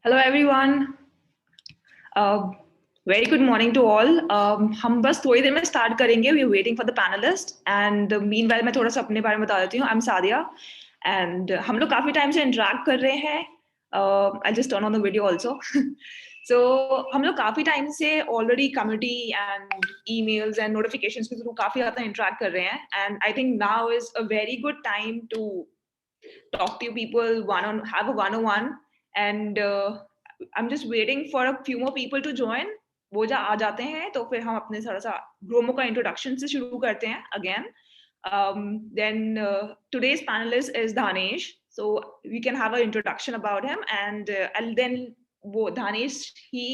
Hello everyone. Uh, Very good morning to all. हम बस थोड़ी देर में start करेंगे. We are waiting for the panelist. And meanwhile मैं थोड़ा सा अपने बारे में बता देती हूँ. I'm Sadia. And हम लोग काफी टाइम से interact कर रहे हैं. I'll just turn on the video also. So हम लोग काफी टाइम से already community and emails and notifications के थ्रू काफी ज़्यादा interact कर रहे हैं. And I think now is a very good time to talk to you people have a one-on-one. And I'm just waiting for a few more people to join. वो जा आ जाते हैं तो फिर हम अपने थोड़ा सा ग्रोमो का इंट्रोडक्शन से शुरू करते हैं again. Then today's panelist is Dhanesh, so we can have an introduction about him, and I'll then वो Dhanesh he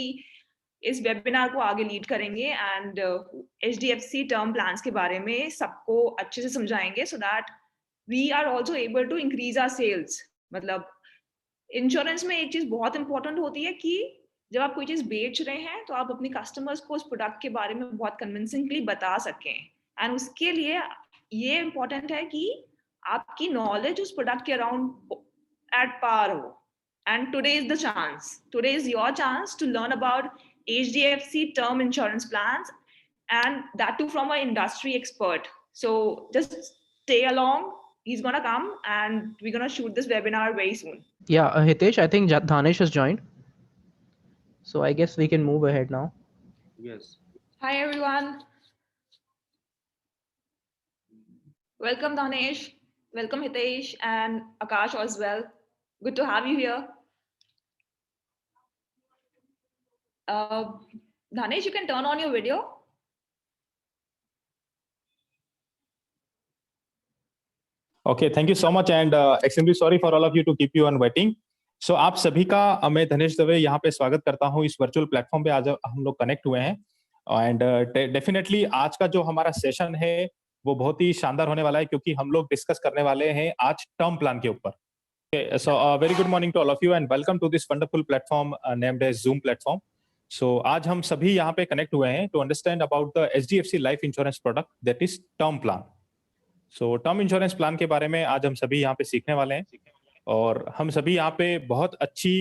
इस वेबिनार को आगे लीड करेंगे एंड HDFC टर्म प्लान्स के बारे में सबको अच्छे से समझाएंगे so that we are also able to increase our sales. मतलब इंश्योरेंस में एक चीज बहुत इंपॉर्टेंट होती है कि जब आप कोई चीज बेच रहे हैं तो आप अपने कस्टमर्स को उस प्रोडक्ट के बारे में बहुत कन्विंसिंगली बता सकें. एंड उसके लिए ये इंपॉर्टेंट है कि आपकी नॉलेज उस प्रोडक्ट के अराउंड एट पार हो. And today is the chance, today is your chance to learn about HDFC term insurance plans, and that too from an industry expert. So just stay along. He's gonna come and we're gonna shoot this webinar very soon. Yeah, Hitesh, I think Dhanesh has joined. So I guess we can move ahead now. Yes. Hi everyone. Welcome Dhanesh. Welcome Hitesh and Akash as well. Good to have you here. Dhanesh, you can turn on your video. Okay, thank you so much and extremely sorry for all of you to keep you on waiting. So आप सभी का मैं धनेश दवे यहाँ पे स्वागत करता हूँ इस वर्चुअल प्लेटफॉर्म पे. आज हम लोग कनेक्ट हुए हैं एंड डेफिनेटली आज का जो हमारा सेशन है वो बहुत ही शानदार होने वाला है क्योंकि हम लोग डिस्कस करने वाले हैं आज टर्म प्लान के ऊपर. So very good morning to all of you and welcome to this wonderful platform named as Zoom platform. So आज हम सभी यहाँ पे कनेक्ट हुए हैं to understand about the HDFC life insurance product that is term plan. So term insurance plan के बारे में आज हम सभी यहाँ पे सीखने वाले हैं और हम सभी यहाँ पे बहुत अच्छी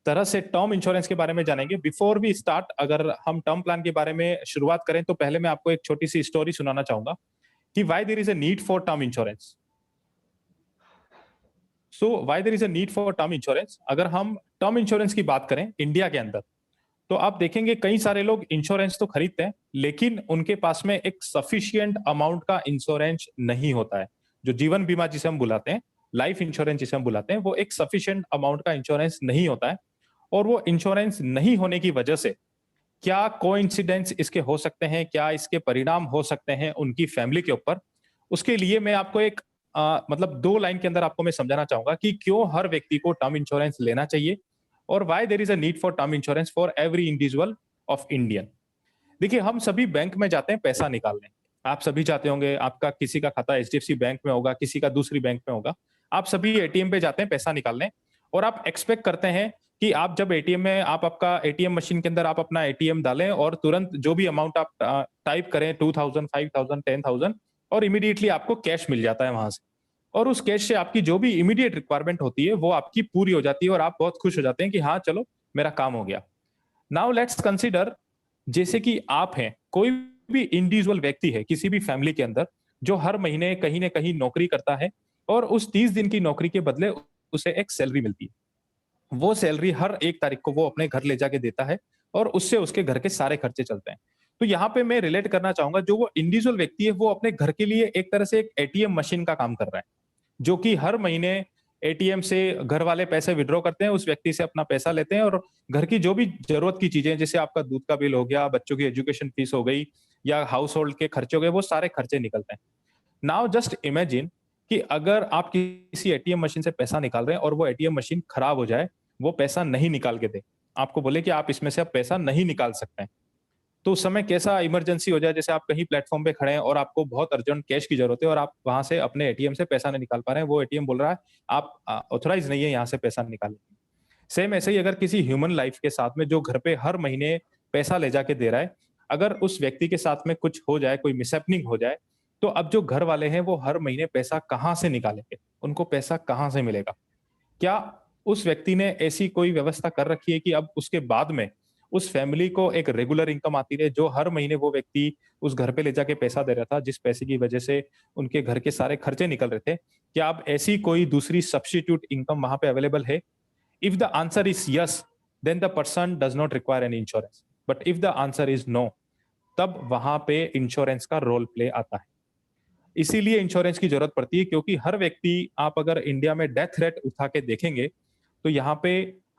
तरह से टर्म इंश्योरेंस के बारे में जानेंगे. बिफोर वी स्टार्ट, अगर हम टर्म प्लान के बारे में शुरुआत करें तो पहले मैं आपको एक छोटी सी स्टोरी सुनाना चाहूंगा कि why there is a need for term insurance. So why there is a need for term insurance. अगर हम टर्म इंश्योरेंस की बात करें इंडिया के अंदर तो आप देखेंगे कई सारे लोग इंश्योरेंस तो खरीदते हैं लेकिन उनके पास में एक सफिशिएंट अमाउंट का इंश्योरेंस नहीं होता है. जो जीवन बीमा जिसे हम बुलाते हैं, लाइफ इंश्योरेंस जिसे हम बुलाते हैं, वो एक सफिशिएंट अमाउंट का इंश्योरेंस नहीं होता है. और वो इंश्योरेंस नहीं होने की वजह से क्या कोइंसिडेंस इसके हो सकते हैं, क्या इसके परिणाम हो सकते हैं उनकी फैमिली के ऊपर, उसके लिए मैं आपको एक मतलब 2 लाइन के अंदर आपको मैं समझाना चाहूंगा कि क्यों हर व्यक्ति को टर्म इंश्योरेंस लेना चाहिए और why there is a need for term insurance for every individual of Indian. देखिए, हम सभी बैंक में जाते हैं पैसा निकालने. आप सभी जाते होंगे, आपका किसी का खाता HDFC बैंक में होगा, किसी का दूसरी बैंक में होगा. आप सभी एटीएम पे जाते हैं पैसा निकालने और आप एक्सपेक्ट करते हैं कि आप जब एटीएम में आप आपका एटीएम मशीन के अंदर आप अपना एटीएम डालें और तुरंत जो भी अमाउंट आप टाइप करें 2000, 5000, 10000 और इमीडिएटली आपको कैश मिल जाता है वहां से. और उस कैश से आपकी जो भी इमीडिएट रिक्वायरमेंट होती है वो आपकी पूरी हो जाती है और आप बहुत खुश हो जाते हैं कि हाँ चलो मेरा काम हो गया. नाउ लेट्स कंसीडर, जैसे कि आप हैं, कोई भी इंडिविजुअल व्यक्ति है किसी भी फैमिली के अंदर जो हर महीने कहीं ना कहीं नौकरी करता है और उस 30 दिन की नौकरी के बदले उसे एक सैलरी मिलती है. वो सैलरी हर 1 तारीख को वो अपने घर ले जाके देता है और उससे उसके घर के सारे खर्चे चलते हैं. तो यहाँ पे मैं रिलेट करना चाहूंगा, जो वो इंडिविजुअल व्यक्ति है वो अपने घर के लिए एक तरह से एक एटीएम मशीन का काम कर रहा है, जो कि हर महीने एटीएम से घर वाले पैसे विड्रॉ करते हैं, उस व्यक्ति से अपना पैसा लेते हैं और घर की जो भी जरूरत की चीजें, जैसे आपका दूध का बिल हो गया, बच्चों की एजुकेशन फीस हो गई या हाउस होल्ड के खर्चे हो गए, वो सारे खर्चे निकलते हैं. नाउ जस्ट इमेजिन कि अगर आप किसी एटीएम मशीन से पैसा निकाल रहे हैं और वो एटीएम मशीन खराब हो जाए, वो पैसा नहीं निकाल के दे, आपको बोले कि आप इसमें से अब पैसा नहीं निकाल सकते हैं, तो उस समय कैसा इमरजेंसी हो जाए. जैसे आप कहीं प्लेटफॉर्म पे खड़े हैं और आपको बहुत अर्जेंट कैश की जरूरत है और आप वहां से अपने एटीएम से पैसा नहीं निकाल पा रहे हैं, वो एटीएम बोल रहा है आप ऑथराइज नहीं है यहाँ से पैसा निकालने. सेम ऐसे ही अगर किसी ह्यूमन लाइफ के साथ में जो घर पे हर महीने पैसा ले जाके दे रहा है, अगर उस व्यक्ति के साथ में कुछ हो जाए, कोई मिसहैपनिंग हो जाए, तो अब जो घर वाले हैं वो हर महीने पैसा कहाँ से निकालेंगे, उनको पैसा कहाँ से मिलेगा. क्या उस व्यक्ति ने ऐसी कोई व्यवस्था कर रखी है कि अब उसके बाद में उस फैमिली को एक रेगुलर इनकम आती रहे, जो हर महीने वो व्यक्ति उस घर पे ले जाके पैसा दे रहा था, जिस पैसे की वजह से उनके घर के सारे खर्चे निकल रहे थे। क्या अब ऐसी कोई दूसरी सब्स्टिट्यूट इनकम वहां पे अवेलेबल है? If the answer is yes, then the person does not require any insurance. But if the answer is no, तब वहां पे इंश्योरेंस का रोल प्ले आता है। इसीलिए इंश्योरेंस की जरूरत पड़ती है, क्योंकि हर व्यक्ति, आप अगर इंडिया में डेथ रेट उठा के देखेंगे तो यहाँ पे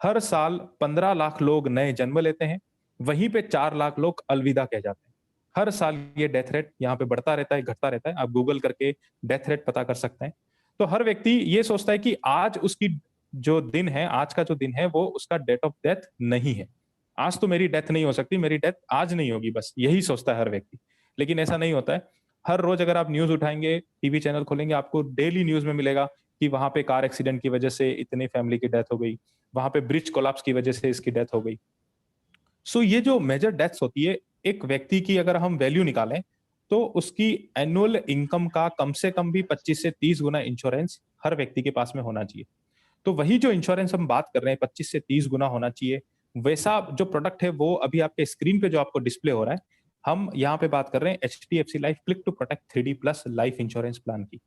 हर साल 15 लाख लोग नए जन्म लेते हैं, वहीं पे 4 लाख लोग अलविदा कह जाते हैं। हर साल ये डेथ रेट यहाँ पे बढ़ता रहता है, घटता रहता है। आप गूगल करके डेथ रेट पता कर सकते हैं। तो हर व्यक्ति ये सोचता है कि आज उसकी जो दिन है, आज का जो दिन है, वो उसका डेट ऑफ डेथ नहीं है। आज तो मेरी डेथ नहीं हो सकती, मेरी डेथ आज नहीं होगी, बस यही सोचता है हर व्यक्ति। लेकिन ऐसा नहीं होता है। हर रोज अगर आप न्यूज उठाएंगे, टीवी चैनल खोलेंगे, आपको डेली न्यूज में मिलेगा कि वहां पे कार एक्सीडेंट की वजह से इतनी फैमिली की डेथ हो गई, वहां पे ब्रिज कोलैप्स की वजह से इसकी डेथ हो गई। सो ये जो मेजर डेथ्स होती है, एक व्यक्ति की अगर हम वैल्यू निकालें तो उसकी एनुअल इनकम का कम से कम भी 25 से 30 गुना इंश्योरेंस हर व्यक्ति के पास में होना चाहिए। तो वही जो इंश्योरेंस हम बात कर रहे हैं, 25 से 30 गुना होना चाहिए, वैसा जो प्रोडक्ट है वो अभी आपके स्क्रीन पे जो आपको डिस्प्ले हो रहा है, हम यहाँ पे बात कर रहे हैं HDFC life click to protect 3D plus life insurance plan की।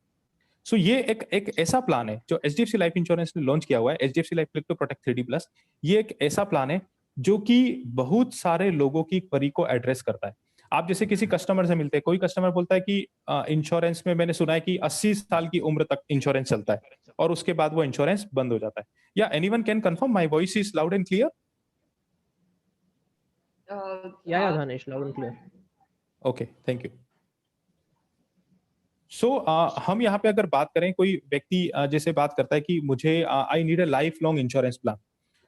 सो ये एक ऐसा प्लान है जो HDFC लाइफ इंश्योरेंस ने लॉन्च किया हुआ है, HDFC life click to protect 3D plus. ये एक ऐसा प्लान है जो कि बहुत सारे लोगों की क्वेरी को एड्रेस करता है। आप जैसे किसी कस्टमर से मिलते हैं, कोई कस्टमर बोलता है कि इंश्योरेंस में मैंने सुना है कि 80 साल की उम्र तक इंश्योरेंस चलता है और उसके बाद वो इंश्योरेंस बंद हो जाता है। या anyone can confirm my voice is loud and clear? Yeah, Dhanesh, loud and clear. Okay, thank you. So हम यहाँ पे अगर बात करें, कोई व्यक्ति जैसे बात करता है कि मुझे I need a life long insurance plan.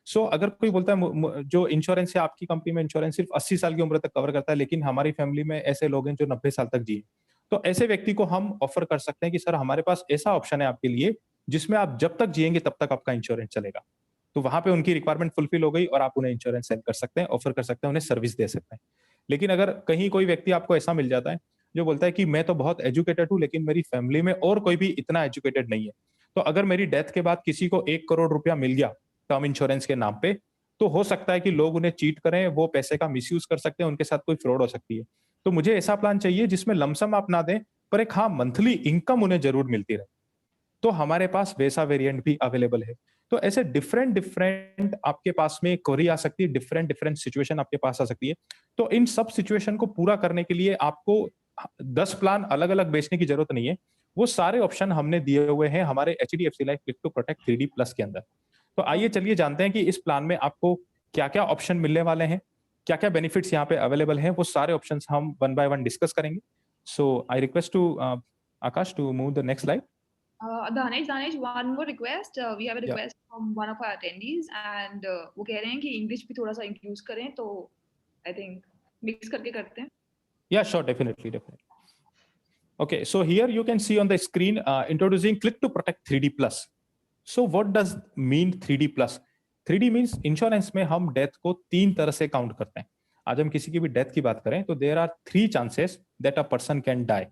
So अगर कोई बोलता है जो इंश्योरेंस है आपकी कंपनी में, इंश्योरेंस सिर्फ 80 साल की उम्र तक कवर करता है, लेकिन हमारी फैमिली में ऐसे लोग हैं जो 90 साल तक जिए, तो ऐसे व्यक्ति को हम ऑफर कर सकते हैं कि सर हमारे पास ऐसा ऑप्शन है आपके लिए जिसमें आप जब तक जिएंगे तब तक आपका इंश्योरेंस चलेगा। तो वहां पे उनकी रिक्वायरमेंट फुलफिल हो गई और आप उन्हें इंश्योरेंस सेल कर सकते हैं, ऑफर कर सकते हैं, उन्हें सर्विस दे सकते हैं। लेकिन अगर कहीं कोई व्यक्ति आपको ऐसा मिल जाता है जो बोलता है कि मैं तो बहुत एजुकेटेड हूं लेकिन मेरी फैमिली में और कोई भी इतना एजुकेटेड नहीं है, तो अगर मेरी डेथ के बाद किसी को 1 करोड़ रुपया मिल गया टर्म इंश्योरेंस के नाम पे, तो हो सकता है कि लोग उन्हें चीट करें, वो पैसे का मिसयूज कर सकते हैं, उनके साथ कोई फ्रॉड हो सकती है। तो मुझे ऐसा प्लान चाहिए जिसमें लमसम आप ना दें, पर एक हाँ मंथली इनकम उन्हें जरूर मिलती रहे। तो हमारे पास वैसा वेरिएंट भी अवेलेबल है। तो ऐसे डिफरेंट आपके पास में क्वेरी आ सकती है, डिफरेंट सिचुएशन आपके पास आ सकती है। तो इन सब सिचुएशन को पूरा करने के लिए आपको 10 प्लान अलग अलग बेचने की जरूरत नहीं है। वो सारे ऑप्शन हमने दिए हुए हैं हमारे HDFC life click to protect 3D plus के अंदर। तो आइए चलिए जानते हैं कि इस प्लान में आपको क्या क्या ऑप्शन मिलने वाले हैं, क्या क्या बेनिफिट्स यहाँ पे अवेलेबल हैं। वो सारे ऑप्शन हम वन बाय वन डिस्कस करेंगे। So I request to Akash to move the next slide. Danesh, one more request. We have a Yeah. request from one of our attendees, and वो कह रहे हैं कि इंग्लिश भी थोड़ा सा इंक्लूड करें, तो आई थिंक मिक्स करके करते हैं। Yeah, sure, definitely. Okay, so here you can see on the screen introducing Click to Protect 3D Plus. So what does mean 3D Plus? 3D means insurance में हम death को 3 तरह से count करते हैं। आज हम किसी की भी डेथ की बात करें तो there are 3 chances that a person can die.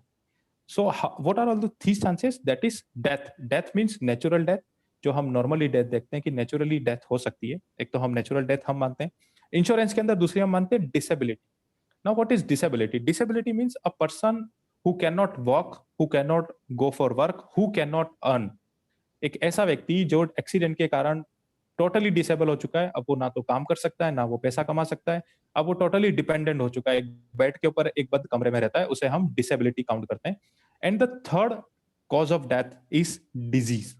So what are all the 3 chances? That is death. Death means natural death, जो हम नॉर्मली डेथ देखते हैं कि नेचुरली डेथ हो सकती है। एक तो हम नेचुरल डेथ हम मानते हैं इंश्योरेंस के अंदर, दूसरी हम मानते हैं disability. Now what is disability? Disability means a person who can not walk, who can not go for work, who can not earn. एक ऐसा व्यक्ति जो एक्सीडेंट के कारण टोटली डिसेबल हो चुका है, अब वो ना तो काम कर सकता है ना वो पैसा कमा सकता है, अब वो टोटली डिपेंडेंट हो चुका है, एक बेड के ऊपर एक बंद कमरे में रहता है, उसे हम डिसेबिलिटी काउंट करते हैं। And the third cause of death is disease.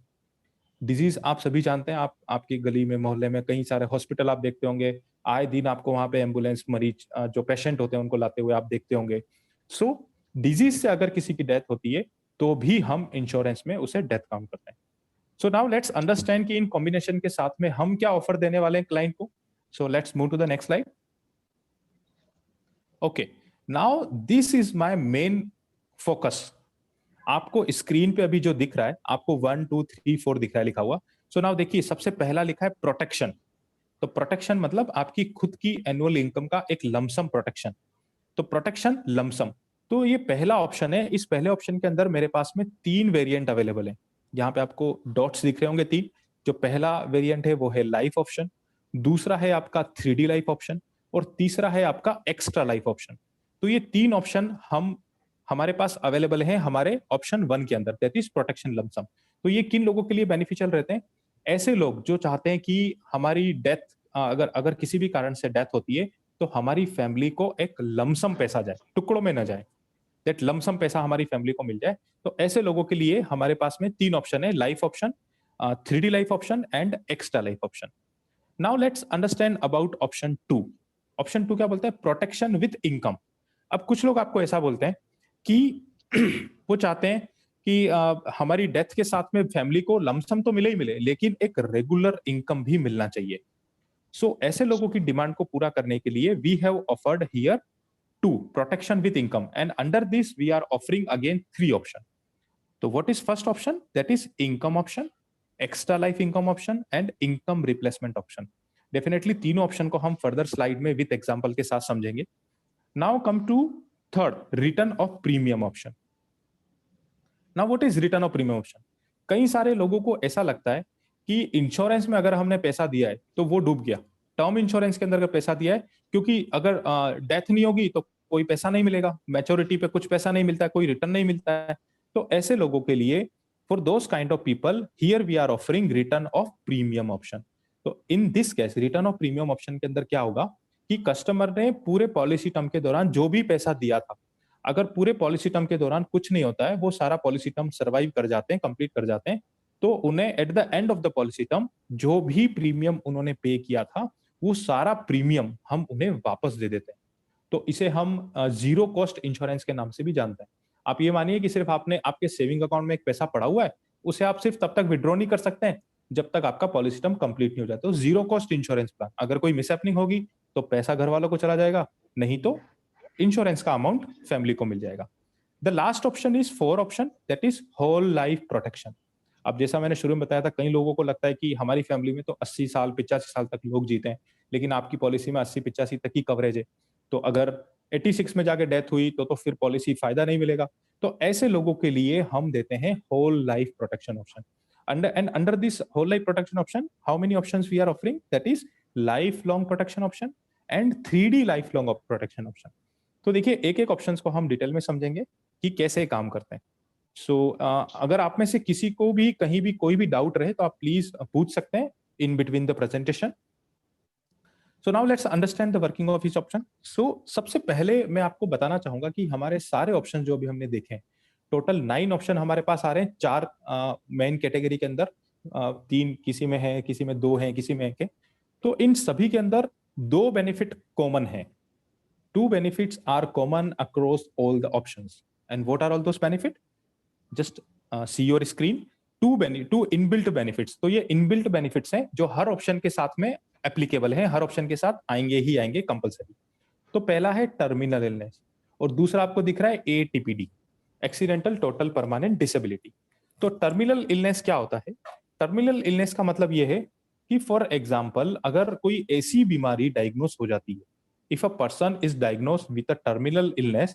Disease आप सभी जानते हैं, आपकी गली में मोहल्ले में कई सारे हॉस्पिटल आप देखते होंगे, आए दिन आपको वहां पे एम्बुलेंस मरीज जो पेशेंट होते हैं उनको लाते हुए आप देखते होंगे। सो डिजीज से अगर किसी की डेथ होती है तो भी हम इंश्योरेंस में उसे डेथ काउंट करते हैं। सो नाउ लेट्स अंडरस्टैंड कि इन कॉम्बिनेशन के साथ में हम क्या ऑफर देने वाले हैं क्लाइंट को। So let's move to the next slide. Okay, now this is my main focus. आपको स्क्रीन पे अभी जो दिख रहा है, आपको 1 2 3 4 दिख रहा है लिखा हुआ। सो नाउ देखिए, सबसे पहला लिखा है प्रोटेक्शन। तो प्रोटेक्शन मतलब आपकी खुद की एनुअल इनकम का एक लमसम प्रोटेक्शन। तो प्रोटेक्शन लमसम, तो ये पहला ऑप्शन है। इस पहले ऑप्शन के अंदर मेरे पास में 3 वेरिएंट अवेलेबल है। यहाँ पे आपको डॉट्स दिख रहे होंगे, जो पहला वेरिएंट है वो है लाइफ ऑप्शन, दूसरा है आपका 3D लाइफ ऑप्शन और तीसरा है आपका एक्स्ट्रा लाइफ ऑप्शन। तो ये 3 ऑप्शन हमारे पास अवेलेबल हैं हमारे ऑप्शन 1 के अंदर, दैट इज प्रोटेक्शन लंप सम। तो ये किन लोगों के लिए बेनिफिशियल रहते हैं? ऐसे लोग जो चाहते हैं कि हमारी डेथ, अगर किसी भी कारण से डेथ होती है तो हमारी फैमिली को एक लमसम पैसा जाए, टुकड़ों में ना जाए, दैट लमसम पैसा हमारी फैमिली को मिल जाए। तो ऐसे लोगों के लिए हमारे पास में 3 ऑप्शन है, life option, 3D life option and extra life option. Now let's understand about option 2। Option 2 क्या बोलता है? Protection with income. अब कुछ लोग आपको ऐसा बोलते हैं कि वो चाहते हैं कि हमारी डेथ के साथ में फैमिली को लमसम तो मिले ही मिले, लेकिन एक रेगुलर इनकम भी मिलना चाहिए। सो ऐसे लोगों की डिमांड को पूरा करने के लिए we have offered here 2 protection with income, and under this we are offering again 3 option. So what is first option? That is income option, extra life income option and income replacement option. Definitely तीनों option को हम further slide में with example के साथ समझेंगे। Now come to third, return of premium option. Now what is return of premium option? कई सारे लोगों को ऐसा लगता है कि इंश्योरेंस में अगर हमने पैसा दिया है तो वो डूब गया, टर्म इंश्योरेंस के अंदर अगर पैसा दिया है, क्योंकि अगर डेथ नहीं होगी तो कोई पैसा नहीं मिलेगा, मैच्योरिटी पे कुछ पैसा नहीं मिलता है, कोई रिटर्न नहीं मिलता है। तो ऐसे लोगों के लिए, for those kind of people, here we are offering return of premium option. तो in this case return of premium option के अंदर क्या होगा कि कस्टमर ने पूरे पॉलिसी टर्म के दौरान जो भी पैसा दिया था, अगर पूरे पॉलिसी टर्म के दौरान कुछ नहीं होता है, वो सारा पॉलिसी टर्म सर्वाइव कर जाते हैं, कंप्लीट कर जाते हैं, तो उन्हें at the end of the policy term जो भी प्रीमियम उन्होंने पे किया था वो सारा प्रीमियम हम उन्हें वापस दे देते हैं। तो इसे हम जीरो कॉस्ट इंश्योरेंस के नाम से भी जानते हैं। आप ये मानिए कि सिर्फ आपने आपके सेविंग अकाउंट में एक पैसा पड़ा हुआ है, उसे आप सिर्फ तब तक विड्रॉ नहीं कर सकते हैं जब तक आपका पॉलिसी टर्म कंप्लीट नहीं हो जाता। तो जीरो कॉस्ट इंश्योरेंस प्लान, अगर कोई मिसहैपनिंग होगी तो पैसा घर वालों को चला जाएगा, नहीं तो इंश्योरेंस का अमाउंट फैमिली को मिल जाएगा। The last option is 4 option, that is whole life protection. अब जैसा मैंने शुरू में बताया था, कई लोगों को लगता है कि हमारी फैमिली में तो 80 साल 85 साल तक लोग जीते हैं, लेकिन आपकी पॉलिसी में 80-85 तक ही कवरेज है, तो अगर 86 में जाके डेथ हुई तो फिर पॉलिसी फायदा नहीं मिलेगा। तो ऐसे लोगों के लिए हम देते हैं whole life protection option. Under this whole life protection option, how many options we are offering? That is life long protection option and 3D life long protection option. तो देखिए, एक एक ऑप्शंस को हम डिटेल में समझेंगे कि कैसे काम करते हैं। सो अगर आप में से किसी को भी कहीं भी कोई भी डाउट रहे तो आप प्लीज पूछ सकते हैं in between the presentation. So now let's understand the working of each option. So सबसे पहले मैं आपको बताना चाहूंगा कि हमारे सारे ऑप्शन जो भी हमने देखे हैं, टोटल 9 ऑप्शन हमारे पास आ रहे हैं, 4 मेन कैटेगरी के अंदर, 3 किसी में है, किसी में 2 है, किसी में 1 है। तो इन सभी के अंदर 2 बेनिफिट कॉमन है। 2 benefits are common across all the options. And what are all those benefits? Just see your screen. 2 inbuilt benefits. तो ये inbuilt benefits हैं जो हर ऑप्शन के साथ में एप्लीकेबल हैं, हर ऑप्शन के साथ आएंगे ही आएंगे कंपलसरी। तो पहला है टर्मिनल इलनेस और दूसरा आपको दिख रहा है ATPD, accidental total permanent disability. तो टर्मिनल इलनेस क्या होता है? टर्मिनल इलनेस का मतलब ये है कि फॉर एग्जाम्पल अगर कोई ऐसी बीमारी डायग्नोस हो जाती है, if a person is diagnosed with a terminal illness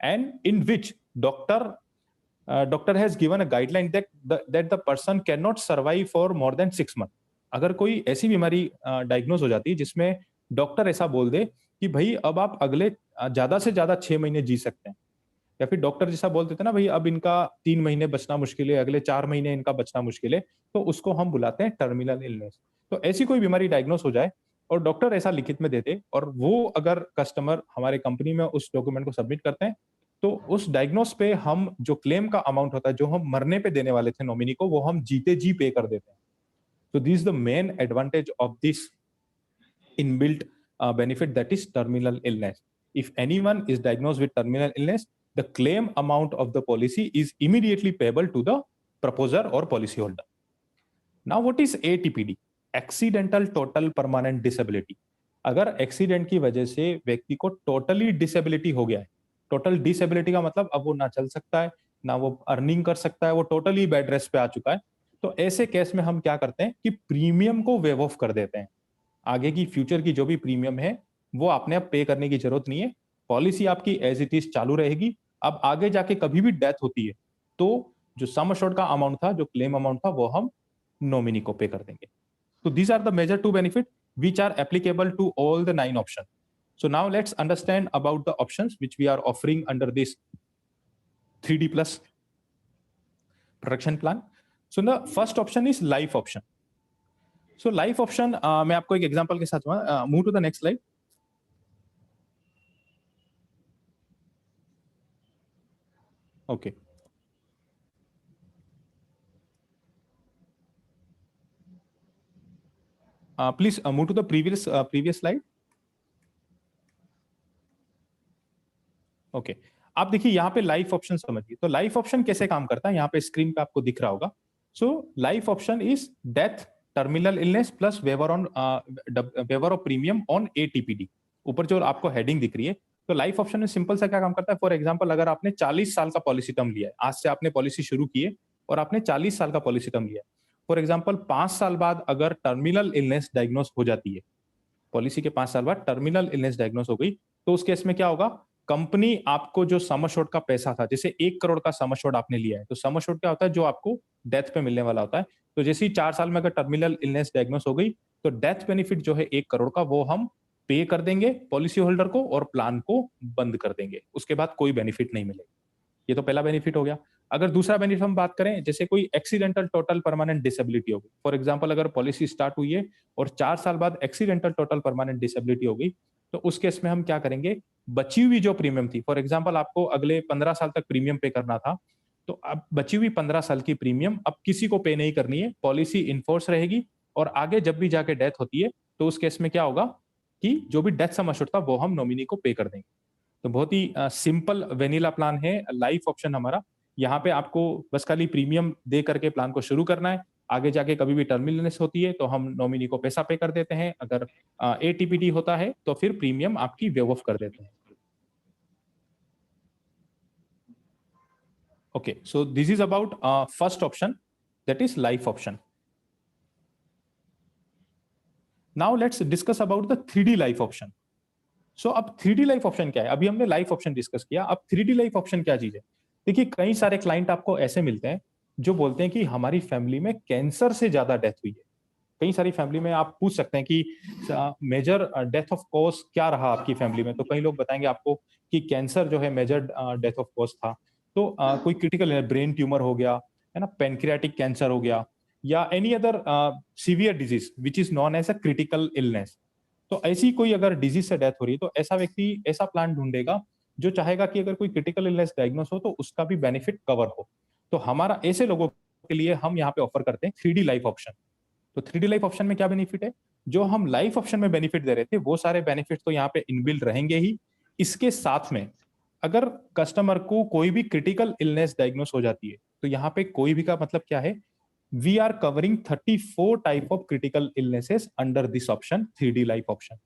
and in which doctor has given a guideline that the person cannot survive for more than 6 months। अगर कोई ऐसी बीमारी डायग्नोस हो जाती है जिसमें डॉक्टर ऐसा बोल दे कि भाई अब आप अगले ज्यादा से ज्यादा 6 महीने जी सकते हैं, या फिर डॉक्टर जैसा बोल देते हैं ना, भाई अब इनका 3 महीने बचना मुश्किल है, अगले 4 महीने इनका बचना मुश्किल है, तो उसको हम बुलाते हैं टर्मिनल इलनेस। तो ऐसी कोई बीमारी डायग्नोस हो जाए और डॉक्टर ऐसा लिखित में देते और वो अगर कस्टमर हमारे कंपनी में उस डॉक्यूमेंट को सबमिट करते हैं, तो उस डायग्नोस पे हम जो क्लेम का अमाउंट होता है, जो हम मरने पे देने वाले थे नॉमिनी को, वो हम जीते जी पे कर देते हैं। तो this the main advantage of this inbuilt benefit, that is terminal illness. If anyone is diagnosed with terminal illness, the claim amount of the policy is immediately payable to the proposer और policy holder. Now what is ATPD? Accidental total permanent disability. अगर accident की वजह से व्यक्ति को totally disability हो गया है, टोटल डिसेबिलिटी का मतलब अब वो ना चल सकता है, ना वो अर्निंग कर सकता है, वो टोटली बेड रेस्ट पे आ चुका है, तो ऐसे केस में हम क्या करते हैं कि प्रीमियम को वेव ऑफ कर देते हैं। आगे की फ्यूचर की जो भी प्रीमियम है वो आपने अब पे करने की जरूरत नहीं है, पॉलिसी आपकी एज इट इज चालू रहेगी। अब आगे जाके कभी भी डेथ होती है तो जो सम एश्योर्ड का अमाउंट था, जो क्लेम अमाउंट था, वो हम नॉमिनी को पे कर देंगे. So these are the major two benefit which are applicable to all the 9 options. So now let's understand about the options which we are offering under this 3D plus protection plan. So the first option is life option. So life option मैं आपको एक example के साथ move to the next slide. Okay, please move to the previous slide. Okay, आप देखिए यहाँ पे life option समझिए. तो लाइफ ऑप्शन कैसे काम करता है, यहाँ पे स्क्रीन पे आपको दिख रहा होगा. So life option is death, terminal illness plus waiver of premium on ATPD. ऊपर जो आपको हेडिंग दिख रही है, तो लाइफ ऑप्शन में सिंपल सा क्या काम करता है. फॉर एग्जांपल अगर आपने 40 साल का पॉलिसी टर्म लिया है, आज से आपने पॉलिसी शुरू की है और आपने 40 साल का पॉलिसी टर्म लिया है. फॉर एग्जांपल 5 साल बाद अगर टर्मिनल इलनेस डायग्नोस हो जाती है, पॉलिसी के 5 साल बाद टर्मिनल इलनेस डायग्नोस हो गई, तो उस केस में क्या होगा, कंपनी आपको जो सम एश्योर्ड का पैसा था, जैसे 1 करोड़ का सम एश्योर्ड आपने लिया है, तो सम एश्योर्ड क्या होता है, जो आपको डेथ पे मिलने वाला होता है. तो जैसे ही 4 साल में अगर टर्मिनल इलनेस डायग्नोस हो गई, तो डेथ बेनिफिट जो है 1 करोड़ का, वो हम पे कर देंगे पॉलिसी होल्डर को और प्लान को बंद कर देंगे. उसके बाद कोई बेनिफिट नहीं मिलेगा. ये तो पहला बेनिफिट हो गया. अगर दूसरा बेनिफिट हम बात करें, जैसे कोई एक्सीडेंटल टोटल परमानेंट डिसेबिलिटी हो गई. फॉर एग्जांपल अगर पॉलिसी स्टार्ट हुई है और 4 साल बाद एक्सीडेंटल टोटल परमानेंट डिसेबिलिटी हो गई, तो उस केस में हम क्या करेंगे, बची हुई जो प्रीमियम थी, फॉर एग्जांपल आपको अगले 15 साल तक प्रीमियम पे करना था, तो अब बची हुई 15 साल की प्रीमियम अब किसी को पे नहीं करनी है, पॉलिसी इनफोर्स रहेगी. और आगे जब भी जाके डेथ होती है, तो उस केस में क्या होगा कि जो भी डेथ सम एश्योर्ड था वो हम नॉमिनी को पे कर देंगे. तो बहुत ही सिंपल वेनिला प्लान है लाइफ ऑप्शन हमारा. यहाँ पे आपको बस खाली प्रीमियम दे करके प्लान को शुरू करना है. आगे जाके कभी भी टर्मिनल इलनेस होती है तो हम नॉमिनी को पैसा पे कर देते हैं. अगर एटीपीडी होता है तो फिर प्रीमियम आपकी वेव ऑफ कर देते हैं. Okay, so this is about first option, that is life option. Now let's discuss about the 3D life option. So अब 3D लाइफ ऑप्शन क्या है. अभी हमने लाइफ ऑप्शन डिस्कस किया, अब 3D लाइफ ऑप्शन क्या चीज है. देखिए, कई सारे क्लाइंट आपको ऐसे मिलते हैं जो बोलते हैं कि हमारी फैमिली में कैंसर से ज्यादा डेथ हुई है. कई सारी फैमिली में आप पूछ सकते हैं कि मेजर डेथ ऑफ कॉज क्या रहा आपकी फैमिली में, तो कई लोग बताएंगे आपको कि कैंसर जो है मेजर डेथ ऑफ कॉज था. तो कोई क्रिटिकल ब्रेन ट्यूमर हो गया है ना, पेनक्रियाटिक कैंसर हो गया, या any other severe disease which is known as a critical illness. तो ऐसी कोई अगर डिजीज से डेथ हो रही है, तो ऐसा व्यक्ति ऐसा प्लान ढूंढेगा जो चाहेगा कि अगर कोई क्रिटिकल इलनेस डायग्नोस हो तो उसका भी बेनिफिट कवर हो. तो हमारा ऐसे लोगों के लिए हम यहाँ पे ऑफर करते हैं 3D लाइफ ऑप्शन. तो 3D लाइफ ऑप्शन में क्या बेनिफिट है, जो हम लाइफ ऑप्शन में बेनिफिट दे रहे थे वो सारे बेनिफिट तो यहाँ पे इनबिल्ट रहेंगे ही. इसके साथ में अगर कस्टमर को कोई भी क्रिटिकल इलनेस डायग्नोस हो जाती है, तो यहाँ पे कोई भी का मतलब क्या है, we are covering 34 type of critical illnesses under this option 3D life option.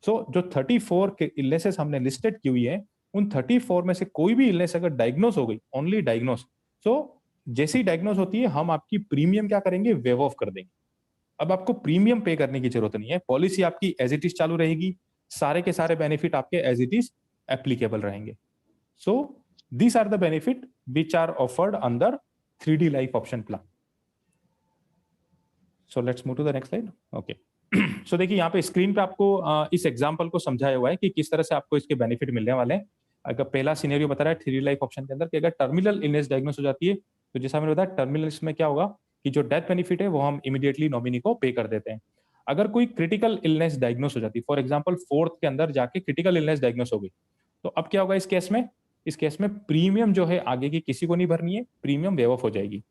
So जो 34 इलनेसेस हमने लिस्टेड की हुई है, उन 34 में से कोई भी इलनेस अगर डायग्नोस हो गई, ओनली डायग्नोस, सो जैसे ही डायग्नोस होती है हम आपकी प्रीमियम क्या करेंगे, वेव ऑफ कर देंगे. अब आपको प्रीमियम पे करने की जरूरत नहीं है, पॉलिसी आपकी एज इट इज चालू रहेगी, सारे के सारे बेनिफिट आपके एज इट इज एप्लीकेबल रहेंगे. So these are the benefit which are offered under 3D life option plan. So let's move to the next slide. Okay, so देखिए यहाँ पे स्क्रीन पे आपको इस एग्जांपल को समझाया हुआ है कि किस तरह से आपको इसके बेनिफिट मिलने वाले हैं. अगर पहला सिनेरियो बता रहा है 3D लाइफ ऑप्शन के अंदर कि अगर टर्मिनल इलनेस डायग्नोस हो जाती है, तो जैसा मैंने बताया टर्मिनल में क्या होगा कि जो डेथ बेनिफिट है वो हम इमीडिएटली नॉमिनी को पे कर देते हैं. अगर कोई क्रिटिकल इलनेस डायग्नोस हो जाती है, फॉर एग्जांपल 4th के अंदर जाके क्रिटिकल इलनेस डायग्नोस हो गई, तो अब क्या होगा इस केस में, इस केस में प्रीमियम जो है आगे की किसी को नहीं भरनी है, प्रीमियम वेव ऑफ हो जाएगी.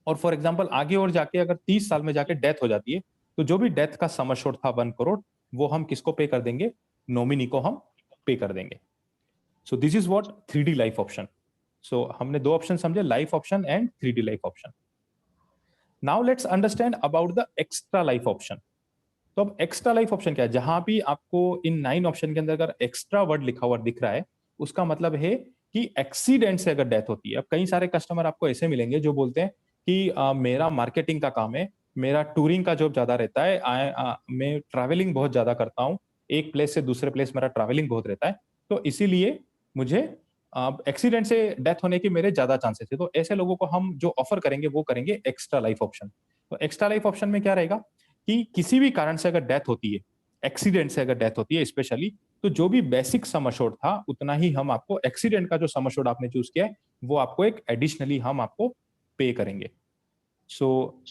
और फॉर एग्जांपल आगे और जाके अगर 30 साल में जाके डेथ हो जाती है, तो जो भी डेथ का सम एश्योर्ड था 1 करोड़, वो हम किसको पे कर देंगे, नॉमिनी को हम पे कर देंगे. So this is what 3D life option. So हमने 2 ऑप्शन समझे, life option and 3D life option. Now let's understand about the extra life option. तो अब एक्स्ट्रा लाइफ ऑप्शन क्या है, जहां भी आपको इन 9 ऑप्शन के अंदर अगर एक्स्ट्रा वर्ड लिखा हुआ दिख रहा है, उसका मतलब है कि एक्सीडेंट से अगर डेथ होती है. अब कई सारे कस्टमर आपको ऐसे मिलेंगे जो बोलते हैं कि मेरा मार्केटिंग का काम है, मेरा टूरिंग का जॉब ज्यादा रहता है, मैं ट्रैवलिंग बहुत ज्यादा करता हूँ, एक प्लेस से दूसरे प्लेस मेरा ट्रैवलिंग बहुत रहता है, तो इसीलिए मुझे एक्सीडेंट से डेथ होने के मेरे ज्यादा चांसेस है. तो ऐसे लोगों को हम जो ऑफर करेंगे वो करेंगे एक्स्ट्रा लाइफ ऑप्शन. तो एक्स्ट्रा लाइफ ऑप्शन में क्या रहेगा कि किसी भी कारण से अगर डेथ होती है, एक्सीडेंट से अगर डेथ होती है स्पेशली, तो जो भी बेसिक सम अश्योर्ड था उतना ही हम आपको, एक्सीडेंट का जो सम अश्योर्ड आपने चूज किया है वो आपको एक एडिशनली हम आपको पे करेंगे. सो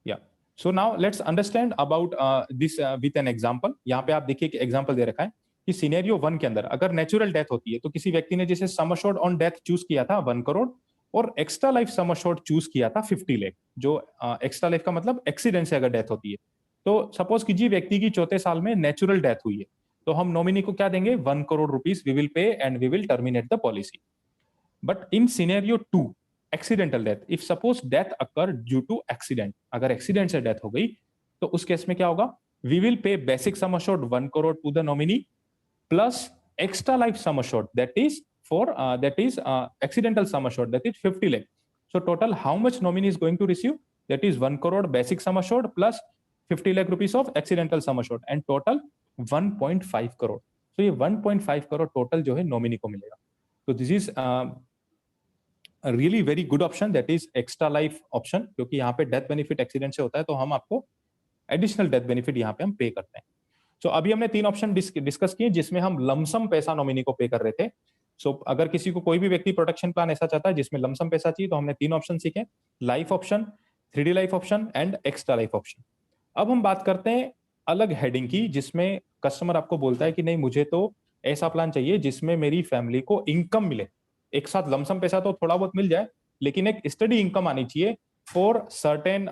या, सो now let's understand about this with an example. यहाँ पे आप देखिए कि एग्जांपल दे रखा है कि सिनेरियो 1 के अंदर अगर नेचुरल डेथ होती है तो किसी व्यक्ति ने जैसे sum assured on death choose किया था 1 करोड़ और extra life sum assured choose किया था 50 लाख. जो एक्स्ट्रा लाइफ का मतलब एक्सीडेंट से अगर डेथ होती है, तो सपोज कीजिए व्यक्ति की 4थे साल में नेचुरल डेथ हुई है, तो हम नॉमिनी को क्या देंगे, 1 crore rupees we will pay and we will terminate the policy. But in scenario 2, accidental death, if suppose death occur due to accident, अगर एक्सीडेंट से डेथ हो गई तो उस केस में क्या होगा, we will pay basic sum assured 1 crore to the nominee plus extra life sum assured that is accidental sum assured that is 50 lakh. So total how much nominee is going to receive, that is 1 crore basic sum assured plus 50 lakh rupees of accidental sum assured and total 1.5 crore. So ये 1.5 crore total जो है nominee को मिलेगा. So this is a really very good option, that is extra life option, क्योंकि यहाँ पे death benefit accident से होता है तो हम आपको additional death benefit यहाँ पे हम पे करते हैं. सो अभी हमने 3 ऑप्शन डिस्कस किए जिसमें हम लमसम पैसा नॉमिनी को पे कर रहे थे. सो अगर किसी को, कोई भी व्यक्ति प्रोटेक्शन प्लान ऐसा चाहता है जिसमें लमसम पैसा चाहिए, तो हमने 3 ऑप्शन सीखे, life option, 3D life option and extra life option. अब हम बात करते हैं अलग हेडिंग की, जिसमें कस्टमर आपको बोलता है कि नहीं मुझे तो ऐसा प्लान चाहिए जिसमें मेरी फैमिली को इनकम मिले. एक साथ लमसम पैसा तो थोड़ा बहुत मिल जाए, लेकिन एक स्टडी इनकम आनी चाहिए for certain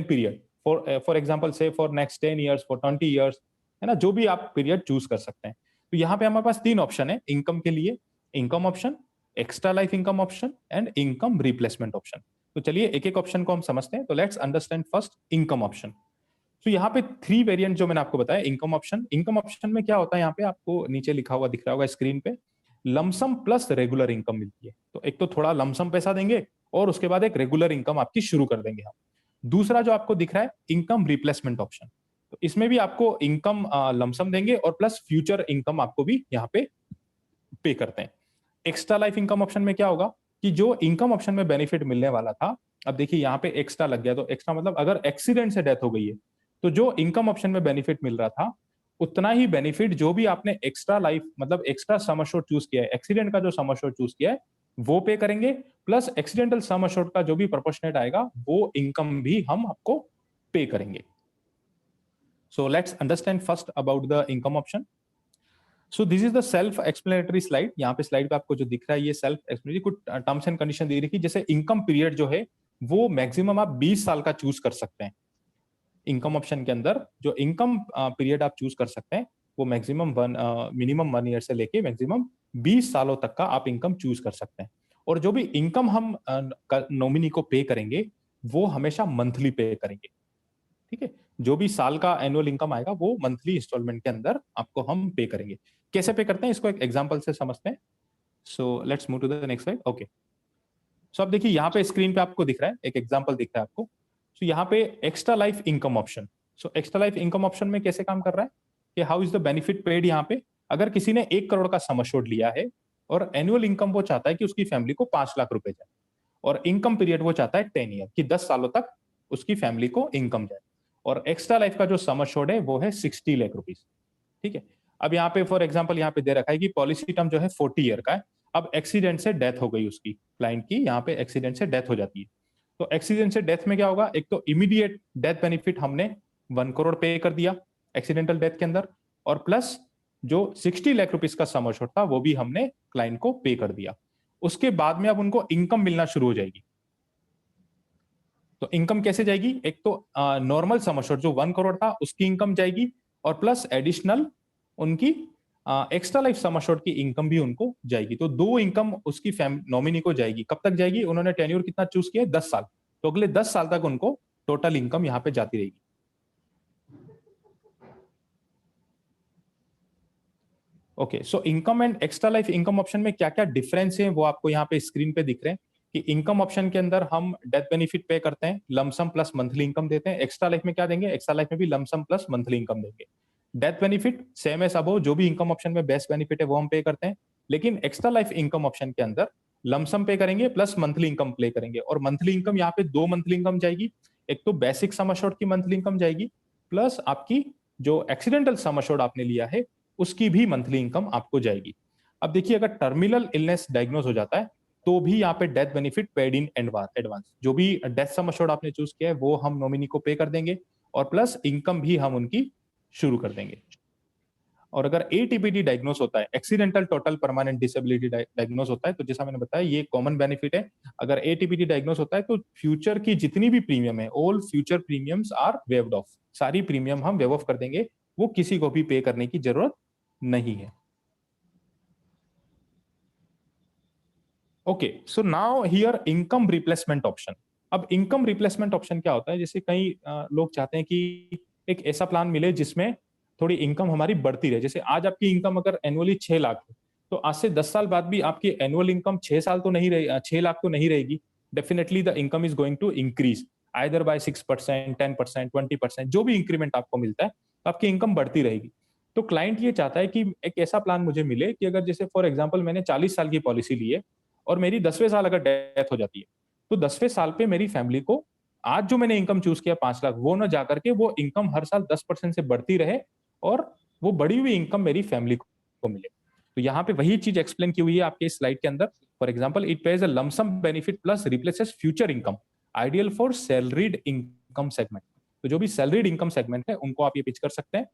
period, for example से for next 10 years, for 20 years, है ना, जो भी आप पीरियड चूज कर सकते हैं. तो यहाँ पे हमारे पास 3 ऑप्शन है इनकम के लिए, income option, extra life income option and income replacement option. तो चलिए एक एक ऑप्शन को हम समझते हैं. तो let's understand first income option. तो यहाँ पे 3 वेरिएंट जो मैंने आपको बताया इनकम ऑप्शन. इनकम ऑप्शन में क्या होता है, यहाँ पे आपको नीचे लिखा हुआ दिख रहा होगा स्क्रीन पे, लमसम प्लस रेगुलर इनकम मिलती है. तो एक तो थोड़ा लमसम पैसा देंगे और उसके बाद एक रेगुलर इनकम आपकी शुरू कर देंगे हम. दूसरा जो आपको दिख रहा है इनकम रिप्लेसमेंट ऑप्शन, तो इसमें भी आपको इनकम लमसम देंगे और प्लस फ्यूचर इनकम आपको भी यहाँ पे करते हैं. एक्स्ट्रा लाइफ इनकम ऑप्शन में क्या होगा कि जो इनकम ऑप्शन में बेनिफिट मिलने वाला था, अब देखिए यहाँ पे एक्स्ट्रा लग गया, तो एक्स्ट्रा मतलब अगर एक्सीडेंट से डेथ हो गई है तो जो इनकम ऑप्शन में बेनिफिट मिल रहा था उतना ही बेनिफिट जो भी आपने एक्स्ट्रा लाइफ मतलब एक्स्ट्रा सम अश्योर्ड चूज किया है, एक्सीडेंट का जो सम अश्योर्ड चूज किया है वो पे करेंगे, प्लस एक्सीडेंटल सम अश्योर्ड का जो भी प्रोपोर्शनेट आएगा वो इनकम भी हम आपको पे करेंगे. So let's understand first about the income option. So this is the self explanatory slide. यहाँ पे स्लाइड पे आपको जो दिख रहा है ये सेल्फ एक्सप्लेनेटरी, कुछ टर्म्स एंड कंडीशन दे रखी, जैसे इनकम पीरियड जो है वो मैक्सिमम आप 20 साल का चूज कर सकते हैं. इनकम ऑप्शन के अंदर जो इनकम पीरियड आप चूज कर सकते हैं वो मैक्सिमम मिनिमम 1 ईयर से लेके मैक्सिमम 20 सालों तक का आप इनकम चूज कर सकते हैं. और जो भी इनकम हम नॉमिनी को पे करेंगे वो हमेशा मंथली पे करेंगे. ठीक है, जो भी साल का एनुअल इनकम आएगा वो मंथली इंस्टॉलमेंट के अंदर आपको हम पे करेंगे. कैसे पे करते हैं इसको एक एग्जांपल से समझते हैं. So let's move to the next slide. Okay, so अब देखिए यहाँ पे स्क्रीन पे आपको दिख रहा है एक एग्जांपल दिख रहा है आपको. सो यहाँ पे extra life income option. So extra life income option में कैसे काम कर रहा है कि how is the benefit paid. यहाँ पे अगर किसी ने 1 करोड़ का सम अश्योर्ड लिया है और एनुअल इनकम वो चाहता है कि उसकी फैमिली को 5 लाख रुपए जाए और इनकम पीरियड वो चाहता है 10 ईयर, कि 10 सालों तक उसकी फैमिली को इनकम जाए. और एक्स्ट्रा लाइफ का जो सम अश्योर्ड है वो है 60 लाख रुपीस. ठीक है, अब यहाँ पे फॉर एग्जांपल यहाँ पे दे रखा है कि पॉलिसी टर्म जो है 40 ईयर का है. अब एक्सीडेंट से डेथ हो गई उसकी क्लाइंट की, यहाँ पे एक्सीडेंट से डेथ हो जाती है. तो एक्सीडेंट से डेथ में क्या होगा, एक तो इमीडिएट डेथ बेनिफिट हमने 1 करोड़ पे कर दिया एक्सीडेंटल डेथ के अंदर, और प्लस जो 60 लाख रुपीस का सम अश्योर्ड था वो भी हमने क्लाइंट को पे कर दिया. उसके बाद में अब उनको इनकम मिलना शुरू हो जाएगी. तो इनकम कैसे जाएगी, एक तो नॉर्मल सम अश्योर्ड जो 1 करोड़ था उसकी इनकम जाएगी और प्लस एडिशनल उनकी एक्स्ट्रा लाइफ सम अश्योर्ड की इनकम भी उनको जाएगी. तो 2 इनकम उसकी नॉमिनी को जाएगी. कब तक जाएगी, उन्होंने टेन्योर कितना चूज किया, 10 साल. तो अगले 10 साल तक उनको टोटल इनकम यहाँ पे जाती रहेगी. Okay, so income and extra life income option में क्या क्या डिफरेंस है वो आपको यहाँ पे स्क्रीन पे दिख रहे हैं. कि इनकम ऑप्शन के अंदर हम डेथ बेनिफिट पे करते हैं, लमसम प्लस मंथली इनकम देते हैं. एक्स्ट्रा लाइफ में क्या देंगे, एक्स्ट्रा लाइफ में भी लमसम प्लस मंथली इनकम देंगे. Death benefit same as above, जो भी इनकम ऑप्शन में बेस्ट बेनिफिट है वो हम पे करते हैं. लेकिन एक्स्ट्रा लाइफ इनकम ऑप्शन के अंदर लमसम पे करेंगे प्लस मंथली इनकम प्ले करेंगे। और मंथली इनकम यहाँ पे 2 मंथली इनकम जाएगी, एक तो बेसिक सम अश्योर्ड की मंथली इनकम जाएगी, प्लस आपकी जो एक्सीडेंटल सम अश्योर्ड आपने लिया है उसकी भी मंथली इनकम आपको जाएगी। अब देखिए, अगर टर्मिनल इलनेस डायग्नोज हो जाता है तो भी यहाँ पे death benefit paid in advance, जो भी डेथ सम अश्योर्ड आपने चूज किया है वो हम नॉमिनी को पे कर देंगे, और प्लस इनकम भी हम उनकी शुरू कर देंगे। और अगर एटीपीडी डायग्नोस होता है, accidental total permanent disability diagnose होता है, तो जैसा मैंने बताया ये कॉमन बेनिफिट है। अगर एटीपीडी डायग्नोस होता है तो फ्यूचर की जितनी भी प्रीमियम है, all future premiums are waived off, सारी प्रीमियम हम वेव ऑफ कर देंगे, वो किसी को भी पे करने की जरूरत नहीं है। Okay, so now here income replacement option. अब इनकम रिप्लेसमेंट ऑप्शन क्या होता है? जैसे कई लोग चाहते हैं कि एक ऐसा प्लान मिले जिसमें थोड़ी इनकम हमारी बढ़ती रहे। जैसे आज आपकी इनकम अगर एनुअली 6 लाख है, तो आज से 10 साल बाद भी आपकी एनुअल इनकम 6 साल तो नहीं रही, 6 लाख तो नहीं रहेगी। Definitely the income is going to increase either by 6%, 10%, 20%, जो भी इंक्रीमेंट आपको मिलता है, तो आपकी इनकम बढ़ती रहेगी। तो क्लाइंट ये चाहता है कि एक ऐसा प्लान मुझे मिले कि अगर जैसे फॉर एग्जाम्पल मैंने 40 साल की पॉलिसी ली है और मेरी 10वें साल अगर डेथ हो जाती है, तो 10वें साल पे मेरी फैमिली को आज जो मैंने इनकम चूज किया 5 लाख, वो ना जाकर के वो इनकम हर साल 10% से बढ़ती रहे और वो बढ़ी हुई इनकम मेरी फैमिली को मिले। तो यहाँ पे वही चीज एक्सप्लेन की हुई है आपके इस स्लाइड के अंदर। For example, it pays a lump sum benefit plus replaces future income, ideal for salaried income segment. तो जो भी सैलरीड इनकम सेगमेंट है उनको आप ये पिच कर सकते हैं।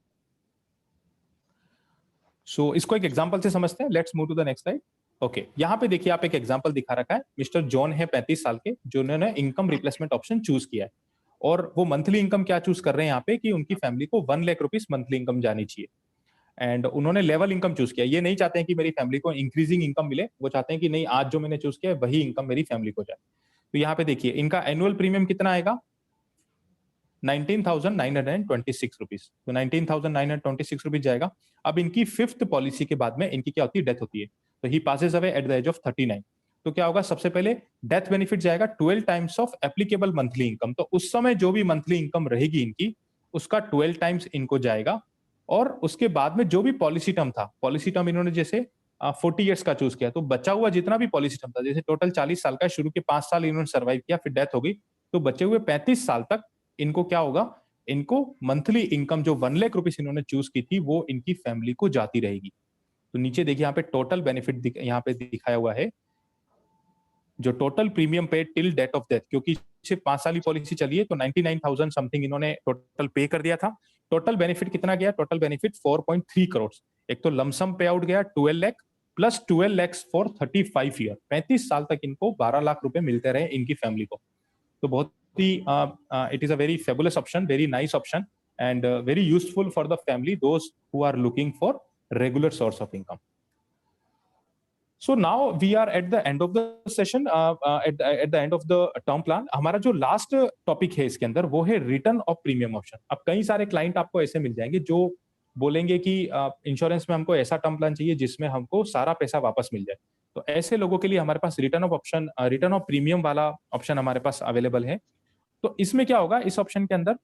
सो इसको एक एग्जांपल से समझते हैं। Let's move to the next slide. Okay, यहाँ पे देखिए आप एक एग्जांपल दिखा रखा है। मिस्टर जॉन है 35 साल के, जिन्होंने इनकम रिप्लेसमेंट ऑप्शन चूज किया है, और वो मंथली इनकम क्या चूज कर रहे हैं यहाँ पे कि उनकी फैमिली को 1 लाख रुपीस मंथली इनकम जानी चाहिए। एंड उन्होंने लेवल इनकम चूज किया। ये नहीं चाहते हैं कि मेरी फैमिली को इंक्रीजिंग इनकम मिले, वो चाहते हैं कि नहीं, आज जो मैंने चूज किया है वही इनकम मेरी फैमिली को जाए। तो यहाँ पे देखिए इनका एनुअल प्रीमियम कितना आएगा, 19,926 रुपीज। तो 19,926 रुपीज जाएगा। अब इनकी 5th पॉलिसी के बाद में इनकी क्या होती है, डेथ होती है। तो he passes away at the age of 39। तो क्या होगा, सबसे पहले डेथ बेनिफिट जाएगा 12 times of applicable monthly income. तो उस समय जो भी मंथली इनकम रहेगी इनकी, उसका 12 टाइम्स इनको जाएगा। और उसके बाद में जो भी पॉलिसी टर्म था, पॉलिसी टर्म इन्होंने जैसे 40 ईयर्स का चूज किया, तो बचा हुआ जितना भी पॉलिसी टर्म था, जैसे टोटल 40 साल का, शुरू के 5 साल इन्होंने सर्वाइव किया, फिर डेथ हो गई, तो बचे हुए 35 साल तक इनको क्या होगा, इनको मंथली इनकम जो 1 लाख रुपीस इन्होंने चूज की थी वो इनकी फैमिली को जाती रहेगी। तो नीचे देखिए यहाँ पे टोटल बेनिफिट यहाँ पे दिखाया हुआ है, जो टोटल प्रीमियम पे टिल डेट ऑफ डेथ, क्योंकि सिर्फ 5 साल की पॉलिसी चली है, तो 99,000 समथिंग इन्होंने टोटल पे कर दिया था। टोटल बेनिफिट कितना गया, टोटल बेनिफिट 4.3 करोड़। एक तो लमसम पे आउट गया 12 lakh plus 12 lakh for 35 year, 35 साल तक इनको 12 लाख रुपए मिलते रहे इनकी फैमिली को। तो बहुत ही it is a very fabulous option, very nice option, and very useful for the family those who are looking for regular source of income. So now we are at the end of the session, at the end of the term plan. हमारा जो last topic है इसके अंदर वो है return of premium option. अब कई सारे क्लाइंट आपको ऐसे मिल जाएंगे जो बोलेंगे कि इंश्योरेंस में हमको ऐसा टर्म प्लान चाहिए जिसमें हमको सारा पैसा वापस मिल जाए। तो ऐसे लोगों के लिए हमारे पास return of option, return of premium वाला ऑप्शन हमारे पास अवेलेबल है। तो इसमें क्या होगा इस ऑप्शन के अंदर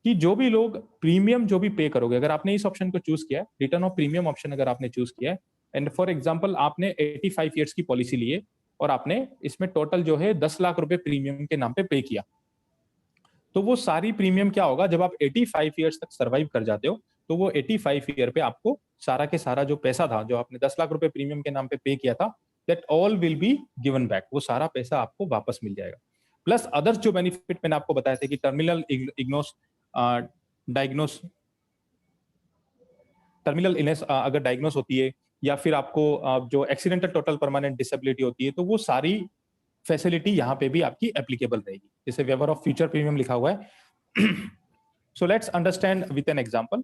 कि जो भी लोग प्रीमियम जो भी पे करोगे, अगर आपने इस ऑप्शन को चूज किया है, रिटर्न ऑफ प्रीमियम ऑप्शन अगर आपने चूज किया है, एंड फॉर एग्जांपल आपने 85 ईयर्स की पॉलिसी ली है और आपने इसमें टोटल जो है 10 लाख रुपए प्रीमियम के नाम पे किया, तो वो सारी प्रीमियम क्या होगा, जब आप 85 ईयर्स तक सर्वाइव कर जाते हो, तो वो 85 ईयर पे आपको सारा के सारा जो पैसा था, जो आपने 10 लाख रुपए प्रीमियम के नाम पे किया था, that all will be given back. वो सारा पैसा आपको वापस मिल जाएगा। प्लस अदर्स जो बेनिफिट मैंने आपको बताया था कि टर्मिनल इलनेस अगर डायग्नोस होती है, या फिर आपको जो एक्सीडेंटल टोटल परमानेंट डिसेबिलिटी होती है, तो वो सारी फैसिलिटी यहाँ पे भी आपकी एप्लीकेबल रहेगी। जैसे वेवर ऑफ फ्यूचर प्रीमियम लिखा हुआ है। So let's understand with an example.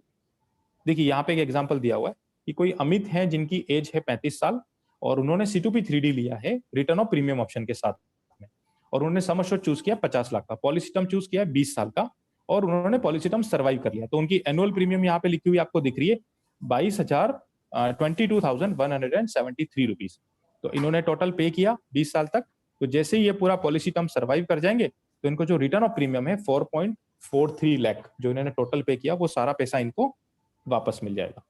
देखिए यहाँ पे एक एग्जांपल दिया हुआ है कि कोई अमित है जिनकी एज है 35 साल और उन्होंने C2P 3D लिया है रिटर्न ऑफ प्रीमियम ऑप्शन के साथ में, और उन्होंने सम अश्योर्ड चूज किया 50 लाख का, पॉलिसी टर्म चूज किया 20 साल का, और उन्होंने पॉलिसी टर्म सर्वाइव कर लिया। तो उनकी एनुअल प्रीमियम यहाँ पे लिखी हुई आपको दिख रही है 22,173 रुपीज। तो इन्होंने टोटल पे किया 20 साल तक। तो जैसे ही ये पूरा पॉलिसी टर्म सर्वाइव कर जाएंगे, तो इनको जो रिटर्न ऑफ प्रीमियम है 4.43 लाख जो इन्होंने टोटल पे किया, वो सारा पैसा इनको वापस मिल जाएगा।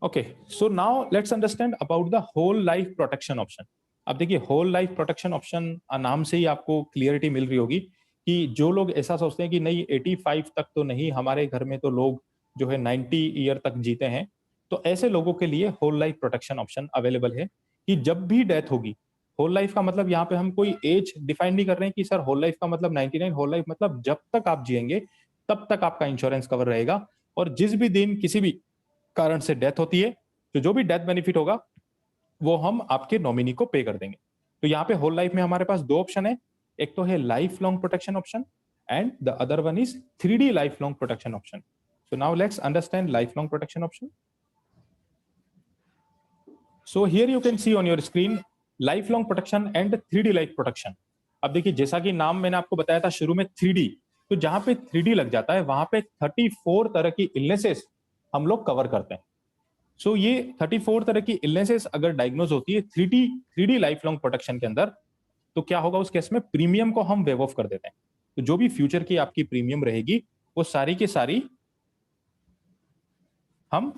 Okay, so now let's understand about the whole life protection option. अब देखिए, होल लाइफ प्रोटेक्शन ऑप्शन नाम से ही आपको क्लियरिटी मिल रही होगी कि जो लोग ऐसा सोचते हैं कि नहीं 85 तक तो नहीं, हमारे घर में तो लोग जो है 90 ईयर तक जीते हैं, तो ऐसे लोगों के लिए whole life protection option available है कि जब भी डेथ होगी, होल लाइफ का मतलब यहाँ पे हम कोई एज डिफाइन नहीं कर रहे हैं कि सर होल लाइफ का मतलब 99, होल लाइफ मतलब जब तक आप जिएंगे तब तक आपका इंश्योरेंस कवर रहेगा। और जिस भी दिन किसी भी कारण से डेथ होती है, तो जो भी डेथ बेनिफिट होगा वो हम आपके नॉमिनी को पे कर देंगे। तो यहाँ पे होल लाइफ में हमारे पास दो ऑप्शन है, एक तो है life long protection option and the other one is 3D life long protection option. So now let's understand life long protection option. So here you can C on your screen life long protection and 3D life protection. अब देखिए, जैसा कि नाम मैंने आपको बताया था शुरू में 3D, तो जहां पे 3D लग जाता है वहां पे 34 तरह की इलनेसेस हम लोग कवर करते हैं। सो ये 34 तरह की इलनेसेस अगर डायग्नोज होती है 3D लाइफ लॉन्ग प्रोटेक्शन के अंदर, तो क्या होगा उस केस में, प्रीमियम को हम वेव ऑफ कर देते हैं। तो जो भी फ्यूचर की आपकी प्रीमियम रहेगी वो सारी की सारी हम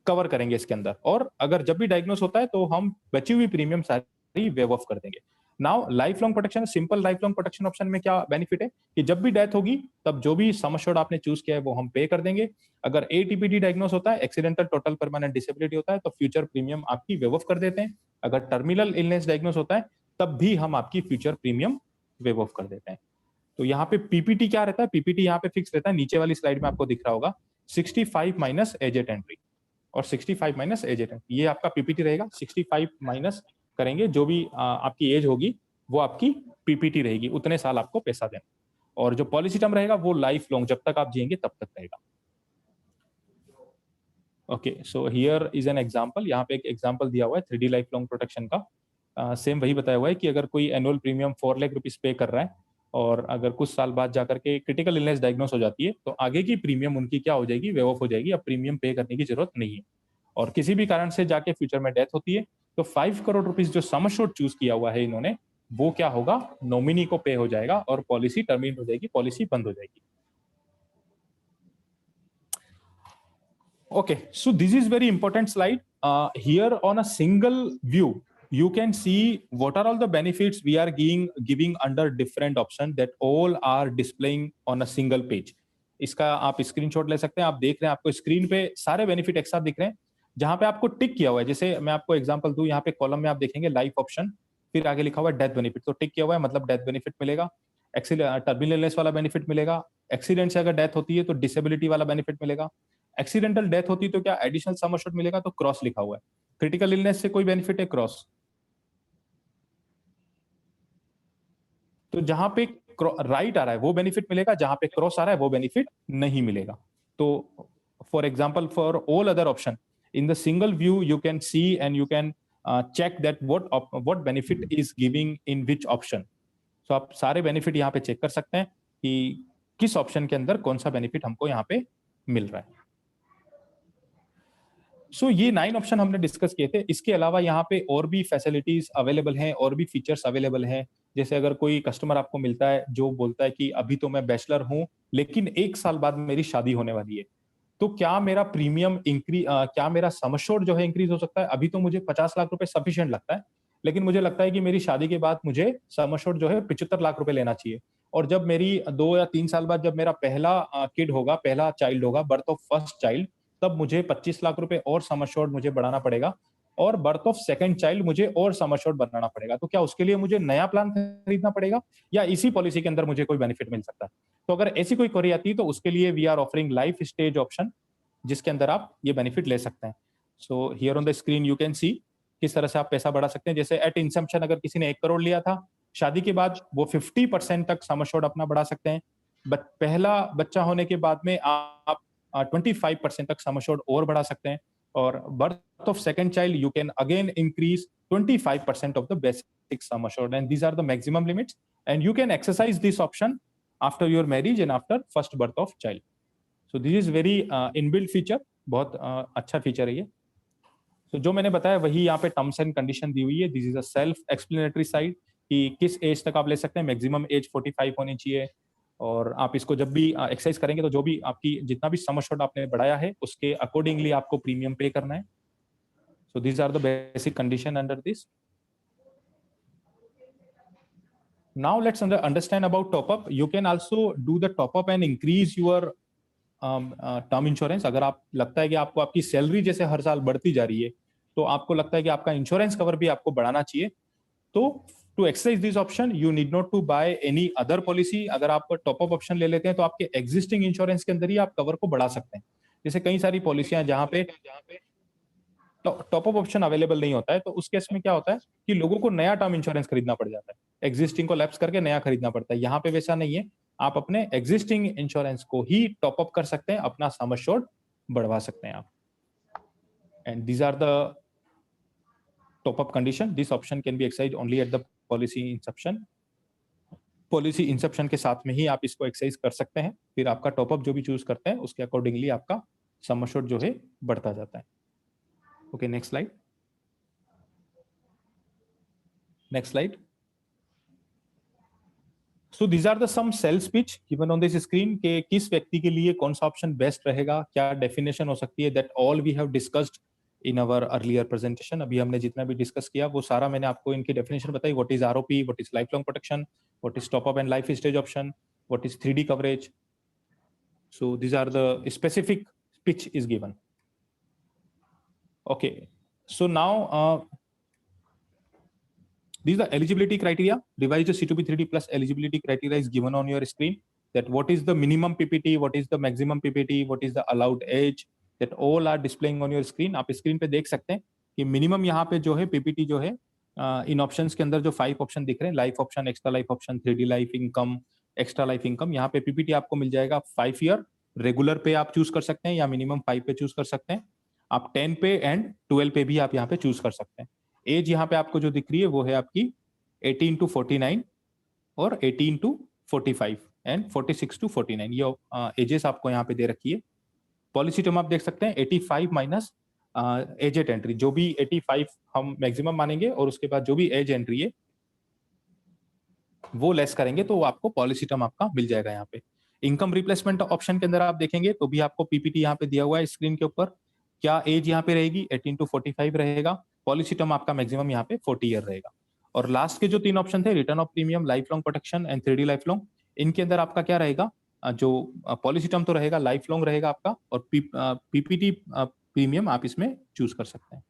कवर करेंगे इसके अंदर, और अगर जब भी डायग्नोस होता है तो हम बची हुई प्रीमियम सारी वेव ऑफ कर देंगे। Now life long protection, simple life long protection option में क्या बेनिफिट है कि जब भी डेथ होगी तब जो भी सम एश्योर्ड आपने चूज किया है वो हम पे कर देंगे। अगर एटीपीडी डायग्नोस होता है, एक्सीडेंटल टोटल परमानेंट डिसेबिलिटी होता है, तो फ्यूचर प्रीमियम आपकी वेव ऑफ कर देते हैं। अगर टर्मिनल इलनेस डायग्नोस होता है तब भी हम आपकी फ्यूचर प्रीमियम वेव ऑफ कर देते हैं। तो यहाँ पे पीपीटी क्या रहता है, पीपीटी यहाँ पे फिक्स रहता है, नीचे वाली स्लाइड में आपको दिख रहा होगा 65 माइनस एज एट एंट्री और 65 माइनस एज एट एंट्री, ये आपका पीपीटी रहेगा। 65 माइनस करेंगे जो भी आपकी एज होगी वो आपकी पीपीटी रहेगी, उतने साल आपको पैसा देना। और जो पॉलिसी टर्म रहेगा वो लाइफ लॉन्ग, जब तक आप जिएंगे तब तक रहेगा। Okay, so here is an example, यहाँ पे एक एग्जांपल दिया हुआ है 3D लाइफ लॉन्ग प्रोटेक्शन का। सेम वही बताया हुआ है कि अगर कोई एनुअल प्रीमियम 4 लाख रुपीस पे कर रहा है और अगर कुछ साल बाद जाकर के क्रिटिकल इलनेस डायग्नोस हो जाती है, तो आगे की प्रीमियम उनकी क्या हो जाएगी, वेव ऑफ हो जाएगी। अब प्रीमियम पे करने की जरूरत नहीं है। और किसी भी कारण से जाके फ्यूचर में डेथ होती है तो 5 करोड़ रुपीस जो सम एश्योर्ड चूज किया हुआ है इन्होंने, वो क्या होगा, नॉमिनी को पे हो जाएगा और पॉलिसी टर्मिनेट हो जाएगी, पॉलिसी बंद हो जाएगी। Okay, so this is very important slide. Here on a single view, you can see what are all the benefits we are giving under different options that all are displaying on a single page. इसका आप screenshot ले सकते हैं। आप देख रहे हैं आपको स्क्रीन पे सारे बेनिफिट एक साथ दिख रहे हैं, जहां पे आपको टिक किया हुआ है। जैसे मैं आपको एग्जांपल दूं, यहाँ पे कॉलम में आप देखेंगे लाइफ ऑप्शन, फिर आगे लिखा हुआ है डेथ बेनिफिट, तो टिक किया हुआ है मतलब डेथ बेनिफिट मिलेगा। टर्मिनल इलनेस वाला बेनिफिट मिलेगा। एक्सीडेंट से अगर डेथ होती है तो डिसेबिलिटी वाला बेनिफिट मिलेगा। एक्सीडेंटल डेथ होती तो क्या एडिशनल सम एश्योर्ड मिलेगा, तो क्रॉस लिखा हुआ है। क्रिटिकल इलनेस से कोई बेनिफिट है, क्रॉस। तो जहां पे राइट आ रहा है वो बेनिफिट मिलेगा, जहां पे क्रॉस आ रहा है वो बेनिफिट नहीं मिलेगा। तो for example for all other option in the single view you can see and you can check that what benefit is giving in which option. So आप सारे बेनिफिट यहाँ पे चेक कर सकते हैं कि किस ऑप्शन के अंदर कौन सा बेनिफिट हमको यहाँ पे मिल रहा है। सो ये 9 ऑप्शन हमने डिस्कस किए थे। इसके अलावा यहाँ पे और भी फैसिलिटीज अवेलेबल हैं, और भी फीचर्स अवेलेबल हैं। जैसे अगर कोई कस्टमर आपको मिलता है जो बोलता है कि अभी तो मैं बैचलर हूं लेकिन 1 साल बाद मेरी शादी होने वाली है, तो क्या मेरा प्रीमियम क्या मेरा सम एश्योर्ड जो है इंक्रीज हो सकता है। अभी तो मुझे 50 लाख रुपए सफिशिएंट लगता है, लेकिन मुझे लगता है कि मेरी शादी के बाद मुझे सम एश्योर्ड जो है 75 लाख रुपए लेना चाहिए। और जब मेरी 2 या 3 साल बाद जब मेरा पहला किड होगा, पहला चाइल्ड होगा, बर्थ ऑफ फर्स्ट चाइल्ड, तब मुझे 25 लाख रुपए और सम एश्योर्ड मुझे बढ़ाना पड़ेगा, और बर्थ ऑफ सेकंड चाइल्ड मुझे और सम एश्योर्ड बनाना पड़ेगा। तो क्या उसके लिए मुझे नया प्लान खरीदना पड़ेगा या इसी पॉलिसी के अंदर मुझे कोई बेनिफिट मिल सकता है। तो अगर ऐसी कोई क्वेरी आती है तो उसके लिए we are offering life stage option, जिसके अंदर आप ये बेनिफिट ले सकते हैं। So here on the screen you can see किस तरह से आप पैसा बढ़ा सकते हैं। जैसे एट इंसेप्शन अगर किसी ने 1 करोड़ लिया था, शादी के बाद वो 50% तक सम एश्योर्ड अपना बढ़ा सकते हैं। पहला बच्चा होने के बाद में आप 25% तक सम एश्योर्ड और बढ़ा सकते हैं, और birth of second child you can again increase 25% of the basic sum assured, and these are the maximum limits, and you can exercise this option after your marriage and after first birth of child. So this is very inbuilt feature, बहुत अच्छा feature है ये। तो जो मैंने बताया वही यहाँ पे टर्म्स एंड कंडीशन दी हुई है। This is a self explanatory side कि किस एज तक आप ले सकते हैं। मैक्सिमम एज 45 होनी चाहिए, और आप इसको जब भी एक्सरसाइज करेंगे तो जो भी आपकी जितना भी सम एश्योर्ड आपने बढ़ाया है उसके अकॉर्डिंगली आपको प्रीमियम पे करना है. So these are the basic condition under this. Now let's understand about top up. You can also do the top up and increase your term insurance. अगर आप लगता है कि आपको आपकी सैलरी जैसे हर साल बढ़ती जा रही है तो आपको लगता है कि आपका इंश्योरेंस कवर भी आपको बढ़ाना चाहिए, तो to exercise this option you need not to buy any other policy. अगर आप टॉप अप ऑप्शन ले लेते हैं तो आपके एग्जिस्टिंग इंश्योरेंस के अंदर ही आप कवर को बढ़ा सकते हैं. जैसे कई सारी पॉलिसियां जहां पे टॉप अप ऑप्शन अवेलेबल नहीं होता है, तो उस केस में क्या होता है कि लोगों को नया टर्म इंश्योरेंस खरीदना पड़ जाता है, एग्जिस्टिंग को लैप्स करके नया खरीदना पड़ता है. यहाँ पे वैसा नहीं है, आप अपने एग्जिस्टिंग इंश्योरेंस को ही टॉप अप कर सकते हैं, अपना सम एश्योर्ड बढ़वा सकते हैं आप. And these are the top up condition. This option can be exercise only at the policy inception. Policy inception के साथ में ही आप इसको एक्सरसाइज कर सकते हैं. फिर आपका टॉप अप जो भी चूज करते हैं उसके अकॉर्डिंगली आपका सम एश्योर्ड जो है बढ़ता जाता है. Okay, next slide. Next slide. So these are the some sales pitch given on this screen के किस व्यक्ति के लिए कौन सा ऑप्शन बेस्ट रहेगा, क्या डेफिनेशन हो सकती है. That all we have discussed in our earlier presentation. अभी हमने जितना भी डिस्कस किया वो सारा मैंने आपको इनकी डेफिनेशन बताई. What is ROP, what is lifelong protection, what is top up and life stage option, what is 3D coverage. So these are the specific pitch is given. Okay, so now these are eligibility criteria. Revised C2B 3D plus eligibility criteria is given on your screen. That what is the minimum PPT, what is the maximum PPT, what is the allowed age. That all are displaying on your screen. आप screen पे देख सकते हैं कि minimum यहाँ पे जो है PPT जो है इन ऑप्शंस के अंदर जो 5 ऑप्शन दिख रहे हैं, life option, extra life option, 3D life, income, extra life income, यहाँ पे PPT आपको मिल जाएगा 5 ईयर. रेगुलर पे आप चूज कर सकते हैं या मिनिमम 5 पे चूज कर सकते हैं. आप 10 पे एंड 12 पे भी आप यहाँ पे चूज कर सकते हैं. एज यहाँ पे आपको जो दिख रही है वो है आपकी 18 to 49 और 18 to 45 एंड 46 to 49. ये एजेस आपको यहाँ पे दे रखी है. पॉलिसी टर्म आप देख सकते हैं 85 माइनस एज एट एंट्री, जो भी 85 हम मैक्सिमम मानेंगे और उसके बाद जो भी एज एंट्री है वो लेस करेंगे तो आपको पॉलिसी टर्म आपका मिल जाएगा. यहाँ पे इनकम रिप्लेसमेंट ऑप्शन के अंदर आप देखेंगे तो भी आपको पीपीटी यहाँ पे दिया हुआ है स्क्रीन के ऊपर. क्या एज यहाँ पे रहेगी, 18 to 45 रहेगा. पॉलिसी टर्म आपका मैक्सिमम यहाँ पे 40 ईयर रहेगा. और लास्ट के जो 3 ऑप्शन थे, return of premium, life long protection and 3D life long, इनके अंदर आपका क्या रहेगा, जो पॉलिसी टर्म तो रहेगा, लाइफ लॉन्ग रहेगा आपका, और पीपीटी प्रीमियम आप इसमें चूज कर सकते हैं.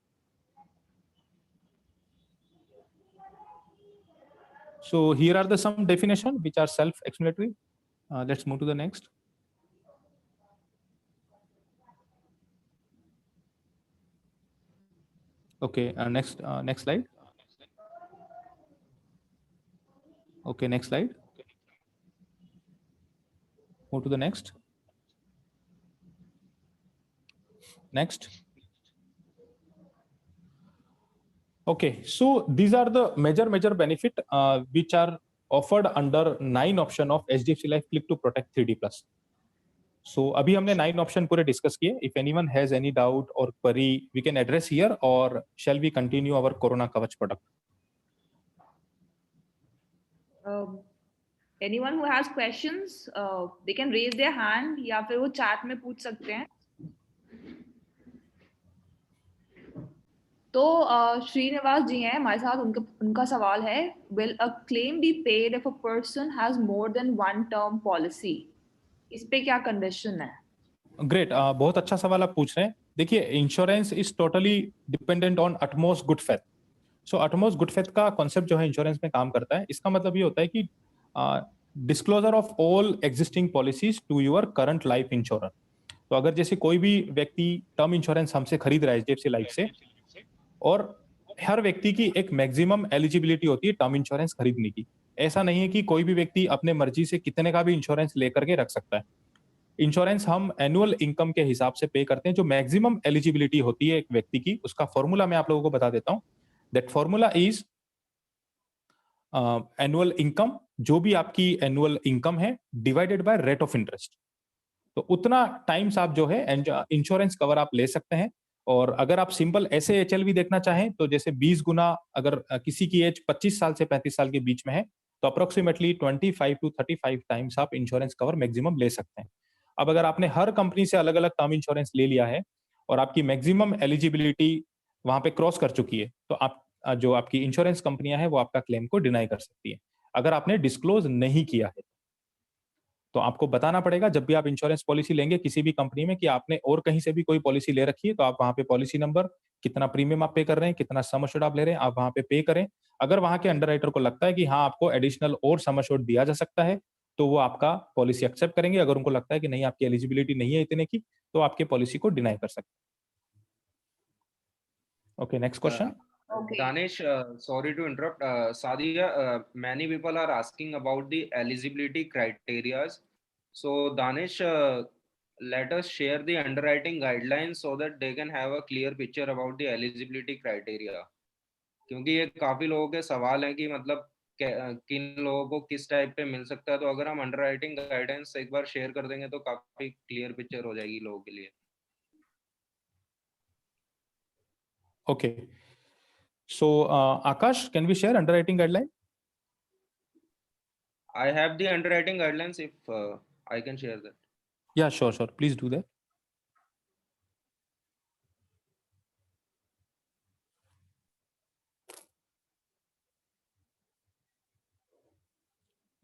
So here are the some definition which are self-explanatory. Let's move to the next. Okay, next slide. Okay, next slide. Move to the next. Next. Okay, so these are the major benefit which are offered under 9 option of HDFC Life Click to Protect 3D Plus. So अभी हमने 9 option पूरे discuss किए. If anyone has any doubt or query, we can address here, or shall we continue our Corona Kavach product? Anyone who has questions, they can raise their hand या फिर वो chat में पूछ सकते हैं. तो श्रीनिवास जी हैं हमारे साथ, उनका सवाल है, will a claim be paid if a person has more than one term policy? इस पे क्या कंडीशन है? ग्रेट, बहुत अच्छा सवाल आप पूछ रहे हैं. देखिए, insurance is totally dependent on utmost good faith. So utmost good faith का कॉन्सेप्ट जो है इंश्योरेंस में काम करता है. इसका मतलब ये होता है कि disclosure of all existing policies to your current life insurer. तो अगर जैसे कोई भी व्यक्ति टर्म इंश्योरेंस हमसे खरीद रहा है HDFC लाइफ से, और हर व्यक्ति की एक मैक्सिमम एलिजिबिलिटी होती है टर्म इंश्योरेंस खरीदने की. ऐसा नहीं है कि कोई भी व्यक्ति अपने मर्जी से कितने का भी इंश्योरेंस लेकर के रख सकता है. इंश्योरेंस हम एनुअल इनकम के हिसाब से पे करते हैं. जो मैक्सिमम एलिजिबिलिटी होती है एक व्यक्ति की, उसका फॉर्मूला मैं आप लोगों को बता देता हूं. That formula is annual income, जो भी आपकी एनुअल इनकम है, divided by rate of interest. तो उतना टाइम्स आप जो है इंश्योरेंस कवर आप ले सकते हैं. और अगर आप सिंपल ऐसे HLV देखना चाहें तो जैसे 20 गुना, अगर किसी की एज 25 साल से 35 साल के बीच में है तो अप्रोक्सीमेटली 25 to 35 टाइम्स आप इंश्योरेंस कवर मैक्सिमम ले सकते हैं। अब अगर आपने हर कंपनी से अलग अलग टर्म इंश्योरेंस ले लिया है और आपकी मैक्सिमम एलिजिबिलिटी वहां पे क्रॉस कर चुकी है, तो आप जो आपकी इंश्योरेंस कंपनियां हैं वो आपका क्लेम को डिनाई कर सकती है अगर आपने डिस्क्लोज नहीं किया है। तो आपको बताना पड़ेगा जब भी आप इंश्योरेंस पॉलिसी लेंगे किसी भी कंपनी में कि आपने और कहीं से भी कोई पॉलिसी ले रखी है, तो आप वहां पे पॉलिसी नंबर, कितना प्रीमियम आप पे कर रहे हैं, कितना सम एश्योर्ड आप ले रहे हैं, आप वहां पे पे करें। अगर वहां के अंडरराइटर को लगता है कि हाँ आपको एडिशनल और सम एश्योर्ड दिया जा सकता है, तो वो आपका पॉलिसी एक्सेप्ट करेंगे। अगर उनको लगता है कि नहीं आपकी एलिजिबिलिटी नहीं है इतने की, तो आपके पॉलिसी को डिनाई कर सकते हैं। Okay, next question. Okay. Danish, sorry to interrupt. Sadia, many people are asking about the eligibility criteria. So, Danish, let us share the underwriting guidelines so that they can have a clear picture about the eligibility criteria. क्योंकि ये काफी लोगों के सवाल हैं कि मतलब किन लोगों को किस टाइप पे मिल सकता है, तो अगर हम अंडरराइटिंग गाइडेंस एक बार शेयर कर देंगे तो काफी क्लियर पिक्चर हो जाएगी लोगों के लिए। Okay. So, Akash, can we share underwriting guideline? I have the underwriting guidelines if I can share that. Yeah, sure, sure. Please do that.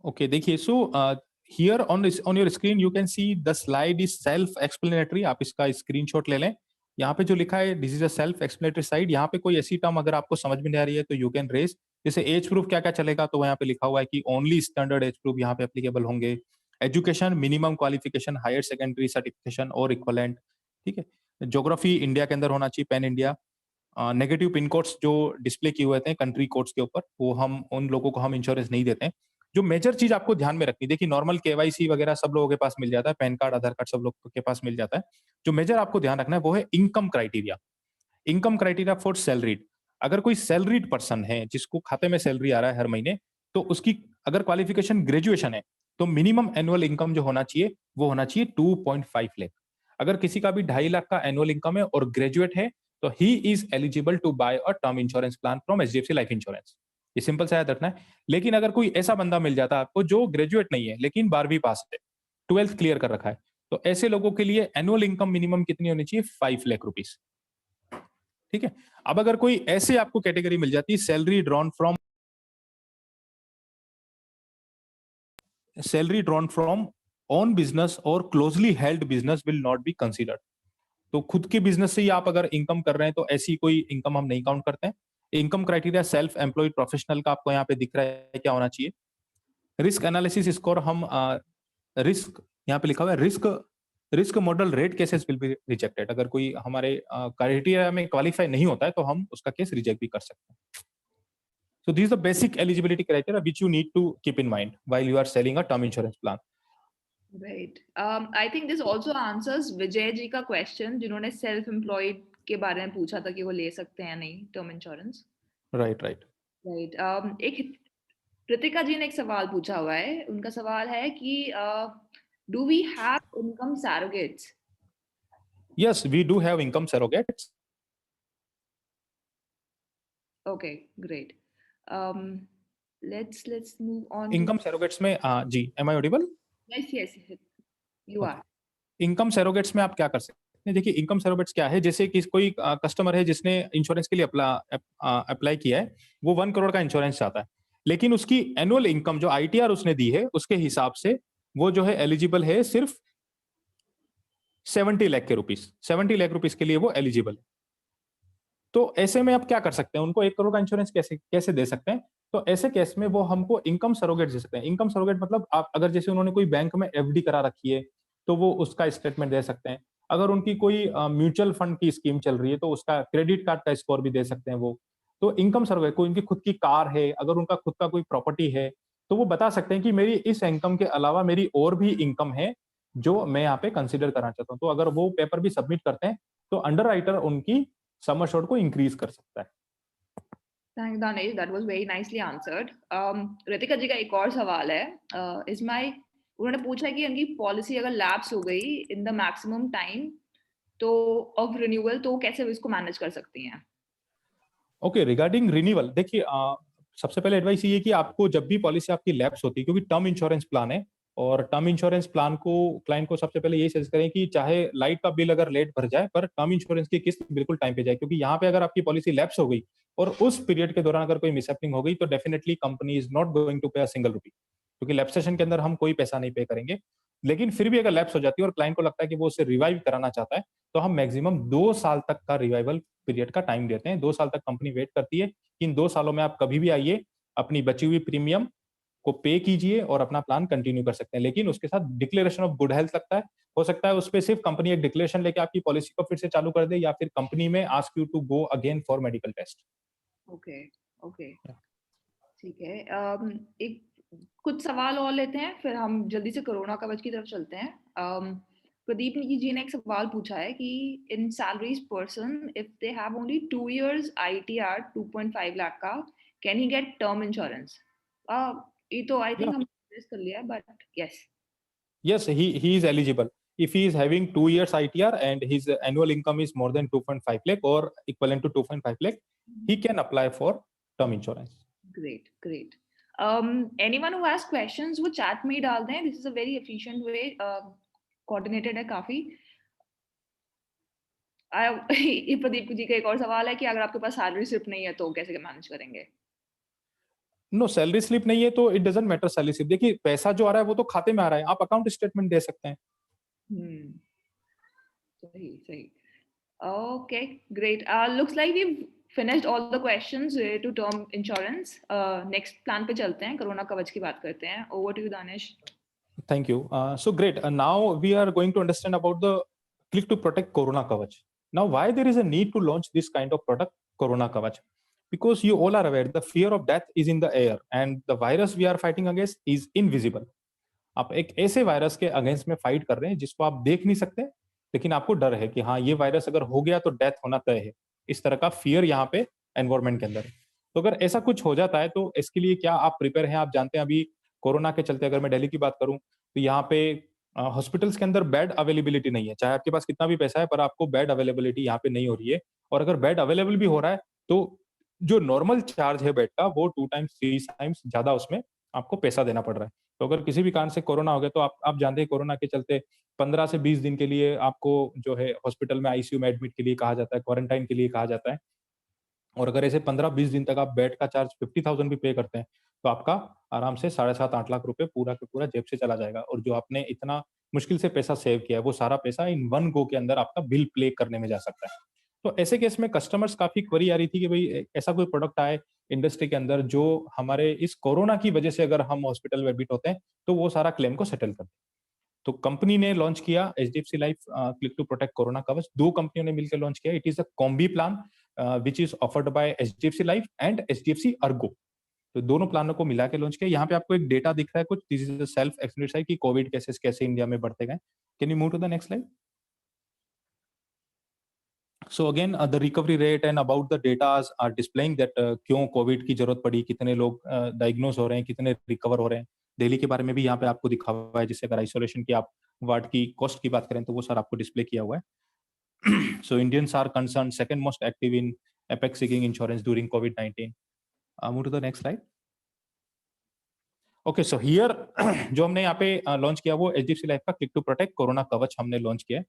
Okay, देखिए, so here on your screen you can see the slide is self-explanatory. आप इसका screenshot ले लें। यहाँ पे जो लिखा है this is a self-explanatory slide, यहाँ पे कोई ऐसी टर्म अगर आपको समझ में नहीं आ रही है तो you can raise। जैसे एज प्रूफ क्या क्या चलेगा, तो यहाँ पे लिखा हुआ है कि ओनली स्टैंडर्ड एज प्रूफ यहाँ पे एप्लीकेबल होंगे। Education, minimum qualification, higher secondary certification और इक्वलेंट, ठीक है। ज्योग्राफी इंडिया के अंदर होना चाहिए, pan India. Negative pin codes जो डिस्प्ले किए हुए थे कंट्री कोड्स के ऊपर, वो हम उन लोगों को हम इंश्योरेंस नहीं देते हैं। जो मेजर चीज आपको ध्यान में रखनी, देखिए नॉर्मल केवाईसी वगैरह सब लोगों के पास मिल जाता है, पैन कार्ड, आधार कार्ड सब लोगों के पास मिल जाता है। जो मेजर आपको ध्यान रखना है वो है income criteria. Income criteria for salaried. अगर कोई सैलरीड पर्सन है जिसको खाते में सैलरी आ रहा है हर महीने, तो उसकी अगर क्वालिफिकेशन ग्रेजुएशन है तो मिनिमम एनुअल इनकम जो होना चाहिए वो होना चाहिए 2.5 लाख। अगर किसी का भी 2.5 लाख का एनुअल इनकम है और ग्रेजुएट है, तो he is eligible to buy a term insurance plan from HDFC life insurance. ये सिंपल सा याद रखना है। लेकिन अगर कोई ऐसा बंदा मिल जाता है आपको जो ग्रेजुएट नहीं है लेकिन 12वीं पास है, 12th क्लियर कर रखा है, तो ऐसे लोगों के लिए एनुअल इनकम मिनिमम कितनी होनी चाहिए? 5 लाख रुपीस, ठीक है। अब अगर कोई ऐसे आपको कैटेगरी मिल जाती है salary drawn from on business और closely held business will not be considered. तो खुद के बिजनेस से ही आप अगर इनकम कर रहे हैं तो ऐसी कोई इनकम हम नहीं काउंट करते हैं। Income criteria self employed professional का आपको यहाँ पे दिख रहा है क्या होना चाहिए। रिस्क एनालिसिस स्कोर, हम रिस्क यहाँ पे लिखा हुआ है risk model rate cases will be rejected. अगर कोई हमारे क्राइटेरिया में क्वालिफाई नहीं होता है तो हम उसका केस रिजेक्ट भी कर सकते हैं। So these are the basic eligibility criteria which you need to keep in mind while you are selling a term insurance plan. Right. I think this also answers Vijay ji का क्वेश्चन, जिन्होंने self employed के बारे में पूछा था कि वो ले सकते हैं नहीं टर्म इंश्योरेंस। Right. राइट। एक कृतिका जी ने एक सवाल पूछा हुआ है। उनका सवाल है कि do we have income surrogates? Yes, we do have income surrogates. Okay, great. Let's move on. Income surrogates में जी, am I audible? Yes, you are. Income surrogates में आप क्या कर सकते हैं? देखिए इनकम सरोगेट्स क्या है, जैसे कि कोई कस्टमर है जिसने इंश्योरेंस के लिए अप्लाई किया है, वो 1 करोड़ का इंश्योरेंस चाहता है, लेकिन उसकी एनुअल इनकम जो आईटीआर उसने दी है उसके हिसाब से वो जो है एलिजिबल है सिर्फ 70 लाख के रुपीस। 70 लाख रुपीस के लिए वो एलिजिबल है। तो ऐसे में आप क्या कर सकते हैं? उनको 1 करोड़ का इंश्योरेंस कैसे दे सकते हैं? तो ऐसे केस में वो हमको इनकम सरोगेट दे सकते हैं। इनकम सरोगेट मतलब आप अगर जैसे उन्होंने कोई बैंक में एफडी करा रखी है तो वो उसका स्टेटमेंट दे सकते हैं। अगर उनकी कोई म्यूचुअल फंड की स्कीम चल रही है तो उसका क्रेडिट कार्ड का स्कोर भी दे सकते हैं वो। तो इनकम सरोगेट, कोई उनकी खुद की कार है, अगर उनका खुद का कोई प्रॉपर्टी है, तो वो बता सकते हैं कि मेरी इस इनकम के अलावा मेरी और भी इनकम है जो मैं यहाँ पे कंसिडर करना चाहता हूँ। तो अगर वो पेपर भी सबमिट करते हैं तो अंडरराइटर उनकी सम एश्योर्ड को इंक्रीज कर सकता है। Thanks, Danesh. That was very nicely answered. Ritika जी का एक और सवाल है। उन्होंने पूछा कि उनकी पॉलिसी अगर लैप्स हो गई इन द मैक्सिमम टाइम तो ऑफ रिन्यूअल, तो कैसे इसको मैनेज कर सकती हैं? ओके, रिगार्डिंग रिन्यूअल, देखिए सबसे पहले एडवाइस ये है कि आपको जब भी पॉलिसी आपकी लैप्स होती है, क्योंकि टर्म इंश्योरेंस प्लान है, और टर्म इंश्योरेंस प्लान को क्लाइंट को सबसे पहले यही सजेस्ट करें कि चाहे लाइट का बिल अगर लेट भर जाए, पर टर्म इंश्योरेंस की किस्त बिल्कुल टाइम पे जाए, क्योंकि यहाँ पे अगर आपकी पॉलिसी लैप्स हो गई और उस पीरियड के दौरान अगर कोई मिसहैपनिंग हो गई तो definitely company is not going to pay a single rupee, क्योंकि लैप्सेशन के अंदर हम कोई पैसा नहीं पे करेंगे। लेकिन फिर भी अगर लैप्स हो जाती है और क्लाइंट को लगता है कि वो उसे रिवाइव कराना चाहता है, तो हम मैक्सिमम 2 साल तक का रिवाइवल पीरियड का टाइम देते हैं। 2 साल तक कंपनी वेट करती है कि इन 2 सालों में आप कभी भी आइए, अपनी बची हुई प्रीमियम को पे कीजिए और अपना प्लान कंटिन्यू कर सकते हैं। लेकिन उसके साथ डिक्लेरेशन ऑफ गुड हेल्थ लगता है। हो सकता है उस पे सिर्फ कंपनी एक डिक्लेरेशन लेके आपकी पॉलिसी को फिर से चालू कर दे, या फिर company may ask you to go again for medical test. Okay okay, ठीक है। एक कुछ सवाल और लेते हैं, फिर हम जल्दी से कोरोना कवच की तरफ चलते हैं। प्रदीप जी ने एक सवाल पूछा है कि in salaries person if they have only 2 years ITR 2.5 lakh का, can he get term insurance? ये तो आई थिंक हम डिस्कस कर लिया, but yes Yes, he is eligible if he is having 2 years ITR and his annual income is more than 2.5 lakh or equivalent to 2.5 lakh, he can apply for term insurance. Great great. Anyone who has questions वो chat में ही डाल दें। This is a very efficient way, coordinated है काफी। ये प्रदीप जी का एक और सवाल है कि अगर आपके पास सैलरी स्लिप नहीं है तो कैसे मैनेज करेंगे? नो, सैलरी स्लिप नहीं है तो it doesn't matter salary slip. देखिए, पैसा जो आ रहा है वो तो खाते में आ रहा है, आप अकाउंट स्टेटमेंट दे सकते हैं। सही सही। Okay great, looks like we finished all the questions related to term insurance. Next plan पे चलते हैं, कोरोना कवच की बात करते हैं। Over to you, Danish. Thank you. So great. Now we are going to understand about the Click to Protect Corona Kavach. Now, why there is a need to launch this kind of product, Corona Kavach? Because you all are aware the fear of death is in the air and the virus we are fighting against is invisible. आप एक ऐसे virus के against में fight कर रहे हैं जिसको आप देख नहीं सकते, लेकिन आपको डर है कि हाँ, ये वायरस अगर हो गया तो डेथ होना तय है। इस तरह का फियर यहाँ पे एनवायरमेंट के अंदर है। तो अगर ऐसा कुछ हो जाता है तो इसके लिए क्या आप प्रिपेयर हैं? आप जानते हैं अभी कोरोना के चलते, अगर मैं दिल्ली की बात करूं तो यहाँ पे हॉस्पिटल्स के अंदर बेड अवेलेबिलिटी नहीं है। चाहे आपके पास कितना भी पैसा है, पर आपको बेड अवेलेबिलिटी यहाँ पे नहीं हो रही है। और अगर बेड अवेलेबल भी हो रहा है तो जो नॉर्मल चार्ज है बेड का, वो 2 times 3 times ज्यादा उसमें आपको पैसा देना पड़ रहा है। तो अगर किसी भी कारण से कोरोना हो गया तो आप जानते हैं कोरोना के चलते 15 से 20 दिन के लिए आपको जो है हॉस्पिटल में आईसीयू में एडमिट के लिए कहा जाता है, क्वारंटाइन के लिए कहा जाता है। और अगर ऐसे 15-20 दिन तक आप बेड का चार्ज 50,000 भी पे करते हैं तो आपका आराम से 7.5-8 लाख रुपए पूरा के पूरा जेब से चला जाएगा। और जो आपने इतना मुश्किल से पैसा सेव किया है वो सारा पैसा इन वन गो के अंदर आपका बिल प्ले करने में जा सकता है। तो ऐसे केस में कस्टमर्स काफी क्वेरी आ रही थी कि भाई ऐसा कोई प्रोडक्ट आए इंडस्ट्री के अंदर जो हमारे इस कोरोना की वजह से अगर हम हॉस्पिटल में एडमिट होते हैं तो वो सारा क्लेम को सेटल कर दे। तो कंपनी ने लॉन्च किया HDFC life click to protect corona Kavach. 2 कंपनियों ने मिलकर लॉन्च किया। It is a combi plan which is offered by HDFC life and HDFC Ergo. तो दोनों प्लानों को मिला के लॉन्च किया। यहाँ पे आपको एक डेटा दिख रहा है कुछ, this is a self explanatory कि कोविड केसेस कैसे इंडिया में बढ़ते गए। Can you move to the next slide? So again, the recovery rate and about the data are displaying that क्यों कोविड की जरूरत पड़ी, कितने लोग डायग्नोज हो रहे हैं, कितने रिकवर हो रहे हैं। दिल्ली के बारे में भी यहाँ पे आपको दिखा हुआ है, जिससे अगर आइसोलेशन की आप वार्ड की कॉस्ट की बात करें तो वो सर आपको डिस्प्ले किया हुआ है। So Indians are concerned second most active in apex seeking insurance during COVID-19. Move to the next slide. Okay, so here जो हमने यहाँ पे लॉन्च किया वो HDFC लाइफ का क्लिक टू प्रोटेक्ट कोरोना कवच हमने लॉन्च किया है।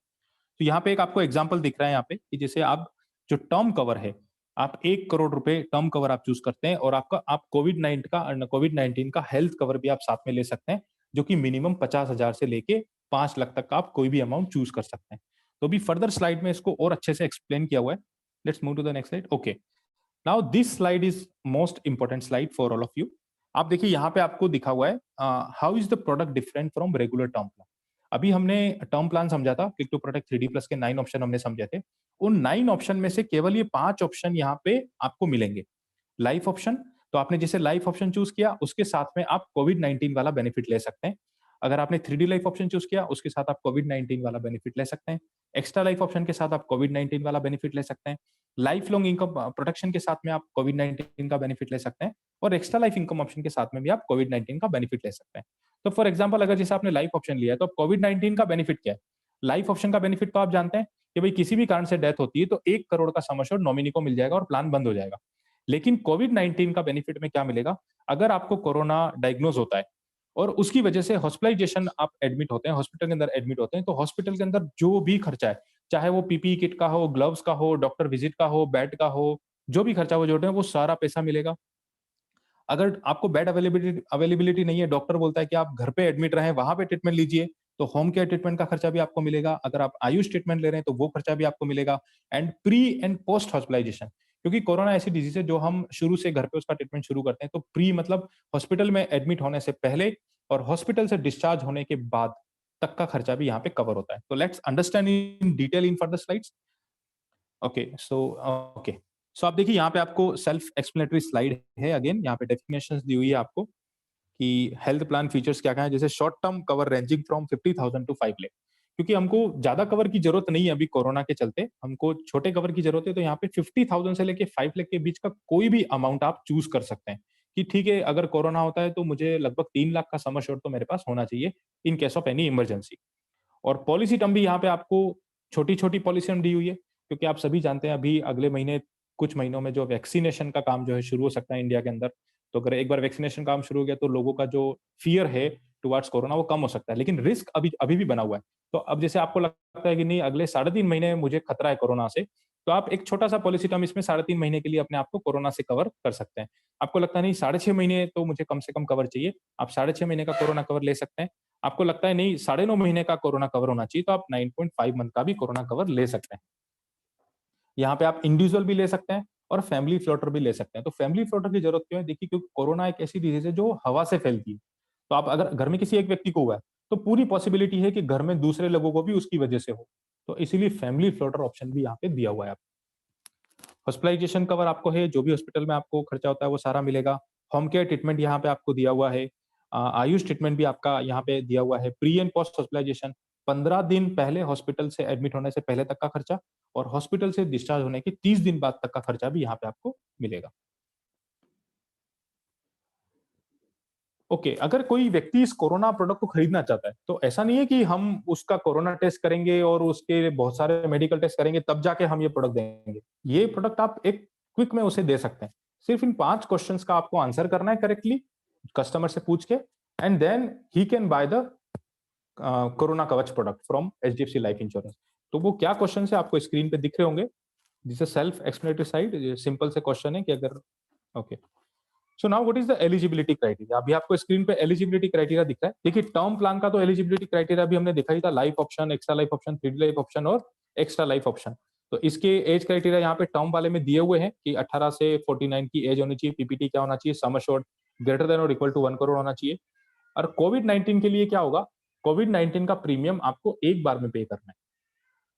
तो यहाँ पे एक आपको एग्जांपल दिख रहा है यहाँ पे कि जैसे आप जो टर्म कवर है, आप 1 करोड़ रुपए टर्म कवर आप चूज करते हैं और आप कोविड-19 का हेल्थ कवर भी आप साथ में ले सकते हैं, जो कि मिनिमम 50,000 से लेके 5 लाख तक का आप कोई भी अमाउंट चूज कर सकते हैं। तो अभी फर्दर स्लाइड में इसको और अच्छे से एक्सप्लेन किया हुआ है। Let's move to the next slide. Okay, now this slide is most important slide for all of you. आप देखिए यहाँ पे आपको दिखा हुआ है how is the product different from regular term plan. अभी हमने टर्म प्लान समझा था, क्लिक टू प्रोटेक्ट 3D+ के 9 ऑप्शन हमने समझे थे। उन 9 ऑप्शन में से केवल ये 5 ऑप्शन यहाँ पे आपको मिलेंगे। लाइफ ऑप्शन, तो आपने जैसे लाइफ ऑप्शन चूज किया उसके साथ में आप कोविड-19 वाला बेनिफिट ले सकते हैं। अगर आपने 3D लाइफ ऑप्शन चूज किया उसके साथ आप कोविड-19 वाला बेनिफिट ले सकते हैं। एक्स्ट्रा लाइफ ऑप्शन के साथ आप कोविड-19 वाला बेनिफिट ले सकते हैं। लाइफ लॉन्ग इनकम प्रोटेक्शन के साथ में आप कोविड-19 का बेनिफिट ले सकते हैं और एक्स्ट्रा लाइफ इनकम ऑप्शन के साथ में भी आप कोविड-19 का बेनिफिट ले सकते हैं। तो फॉर एग्जांपल, अगर जैसे आपने लाइफ ऑप्शन लिया है तो अब कोविड-19 का बेनिफिट क्या है? लाइफ ऑप्शन का बेनिफिट तो आप जानते हैं कि भाई किसी भी कारण से डेथ होती है तो 1 करोड़ का सम एश्योर्ड नॉमिनी को मिल जाएगा और प्लान बंद हो जाएगा। लेकिन कोविड-19 का बेनिफिट में क्या मिलेगा, अगर आपको कोरोना डायग्नोज होता है और उसकी वजह से हॉस्पिटलाइजेशन आप एडमिट होते हैं, हॉस्पिटल के अंदर एडमिट होते हैं, तो हॉस्पिटल के अंदर जो भी खर्चा है, चाहे वो पीपीई किट का हो, ग्लव्स का हो, डॉक्टर विजिट का हो, बेड का हो, जो भी खर्चा वो जोड़े हैं, वो सारा पैसा मिलेगा। अगर आपको बेड अवेलेबिलिटी नहीं है, डॉक्टर बोलता है कि आप घर पे एडमिट रहें, वहाँ पे ट्रीटमेंट लीजिए, तो होम केयर ट्रीटमेंट का खर्चा भी आपको मिलेगा। अगर आप आयुष ट्रीटमेंट ले रहे हैं, तो वो खर्चा भी आपको मिलेगा। And pre and post hospitalization, क्योंकि कोरोना ऐसी डिजीज है जो हम शुरू से घर पे उसका ट्रीटमेंट शुरू करते हैं, तो प्री मतलब हॉस्पिटल में एडमिट होने से पहले और हॉस्पिटल से डिस्चार्ज होने के बाद तक का खर्चा भी यहाँ पे कवर होता है। तो let's understand in detail in further slides. Okay, so आप देखिए यहाँ पे आपको सेल्फ एक्सप्लेनेटरी स्लाइड है। अगेन यहाँ पे डेफिनेशंस दी हुई है आपको कि हेल्थ प्लान फीचर्स क्या क्या है, जैसे short term cover ranging from 50,000 to 5 lakh, क्योंकि हमको ज्यादा कवर की जरूरत नहीं है अभी कोरोना के चलते, हमको छोटे कवर की जरूरत है। तो यहाँ पे 50,000 से लेके 5 लाख के बीच का कोई भी अमाउंट आप चूज कर सकते हैं कि ठीक है, अगर कोरोना होता है तो मुझे लगभग 3 लाख का सम एश्योर्ड तो मेरे पास होना चाहिए in case of any emergency. और पॉलिसी टर्म भी यहाँ पे आपको छोटी छोटी पॉलिसी टर्म दी हुई है, क्योंकि आप सभी जानते हैं अभी अगले महीने कुछ महीनों में जो वैक्सीनेशन का काम जो है शुरू हो सकता है इंडिया के अंदर। तो अगर एक बार वैक्सीनेशन काम शुरू हो गया तो लोगों का जो फियर है टुवर्ड्स कोरोना वो कम हो सकता है, लेकिन रिस्क अभी अभी भी बना हुआ है। तो अब जैसे आपको लगता है कि नहीं अगले 3.5 महीने मुझे खतरा है कोरोना से, तो आप एक छोटा सा पॉलिसी टर्म इसमें 3.5 महीने के लिए अपने आप को कोरोना से कवर कर सकते हैं। आपको लगता है नहीं 6.5 महीने तो मुझे कम से कम कवर चाहिए, आप 6.5 महीने का कोरोना कवर ले सकते हैं। आपको लगता है नहीं 9.5 महीने का कोरोना कवर होना चाहिए, तो आप 9.5 मंथ का भी कोरोना कवर ले सकते हैं। यहाँ पे आप इंडिविजुअल भी ले सकते हैं और फैमिली फ्लोटर भी ले सकते हैं। तो फैमिली फ्लोटर की जरूरत क्यों है, देखिए क्योंकि कोरोना एक ऐसी डिजीज है जो हवा से फैलती है। तो आप अगर घर में किसी एक व्यक्ति को हुआ है तो पूरी पॉसिबिलिटी है कि घर में दूसरे लोगों को भी उसकी वजह से हो, तो इसीलिए फैमिली फ्लोटर ऑप्शन भी यहाँ पे दिया हुआ है। हॉस्पिटलाइजेशन कवर आपको है, जो भी हॉस्पिटल में आपको खर्चा होता है वो सारा मिलेगा। होम केयर ट्रीटमेंट यहाँ पे आपको दिया हुआ है। आयुष ट्रीटमेंट भी आपका यहाँ पे दिया हुआ है। प्री एंड पोस्ट हॉस्पिटलाइजेशन 15 दिन पहले हॉस्पिटल से एडमिट होने से पहले तक का खर्चा और हॉस्पिटल से डिस्चार्ज होने के 30 दिन बाद तक का खर्चा भी यहाँ पे आपको मिलेगा। ओके, अगर कोई व्यक्ति इस कोरोना प्रोडक्ट को खरीदना चाहता है तो ऐसा नहीं है कि हम उसका कोरोना टेस्ट करेंगे और उसके बहुत सारे मेडिकल टेस्ट करेंगे तब जाके हम ये प्रोडक्ट देंगे। ये प्रोडक्ट आप एक क्विक में उसे दे सकते हैं। सिर्फ इन 5 क्वेश्चंस का आपको आंसर करना है करेक्टली कस्टमर से पूछ के, and then he can buy the Corona Kavach product from HDFC life insurance. तो वो क्या क्वेश्चन है आपको स्क्रीन पे दिख रहे होंगे। This is self explanatory side, simple से क्वेश्चन है कि अगर okay, so now what is the eligibility criteria. अभी आपको स्क्रीन पे एलिजिबिलिटी क्राइटेरिया दिख रहा है। देखिए टर्म प्लान का तो एलिजिबिलिटी क्राइटेरिया भी हमने दिखाई था, life option, extra life option, 3D life option और एक्स्ट्रा लाइफ ऑप्शन। तो इसके एज क्राइटेरिया यहाँ पे टर्म वाले में दिए हुए हैं कि 18 से 49 की एज होनी चाहिए, पीपीटी क्या होना चाहिए, सम एश्योर्ड ग्रेटर देन और इक्वल टू 1 करोड़ होना चाहिए। और कोविड-19 के लिए क्या होगा, कोविड-19 का प्रीमियम आपको एक बार में पे करना है।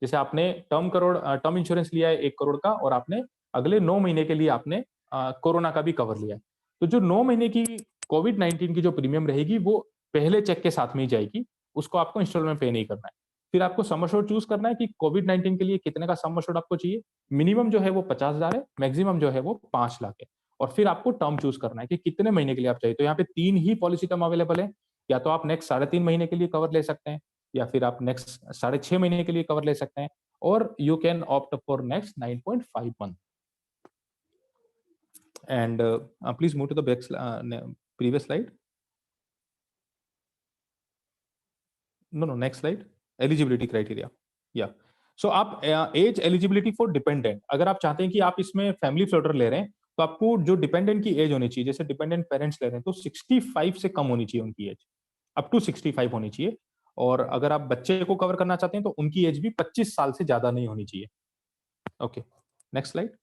जैसे आपने टर्म इंश्योरेंस लिया है 1 करोड़ का और आपने अगले 9 महीने के लिए आपने कोरोना का भी कवर लिया है, तो जो 9 महीने की कोविड-19 की जो प्रीमियम रहेगी वो पहले चेक के साथ में ही जाएगी, उसको आपको इंस्टॉलमेंट पे नहीं करना है। फिर आपको सम एश्योर्ड चूज करना है कि कोविड-19 के लिए कितने का सम एश्योर्ड आपको चाहिए। मिनिमम जो है वो 50,000 है, मैक्सिमम जो है वो 5 लाख है। और फिर आपको टर्म चूज करना है कि कितने महीने के लिए आप चाहिए। तो यहाँ पे 3 ही पॉलिसी टर्म अवेलेबल है, या तो आप नेक्स्ट 3.5 महीने के लिए कवर ले सकते हैं, या फिर आप नेक्स्ट 6.5 महीने के लिए कवर ले सकते हैं, और you can opt for next 9.5 month. And please move to the previous slide. No, next slide. Eligibility criteria. Yeah. So आप एज एलिजिबिलिटी फॉर डिपेंडेंट, अगर आप चाहते हैं कि आप इसमें फैमिली फ्लोटर ले रहे हैं तो आपको जो डिपेंडेंट की एज होनी चाहिए, जैसे डिपेंडेंट पेरेंट्स ले रहे हैं तो 65 से कम होनी चाहिए उनकी एज, अप टू 65 होनी चाहिए। और अगर आप बच्चे को कवर करना चाहते हैं तो उनकी एज भी 25 साल से ज्यादा नहीं होनी चाहिए। Okay, next slide.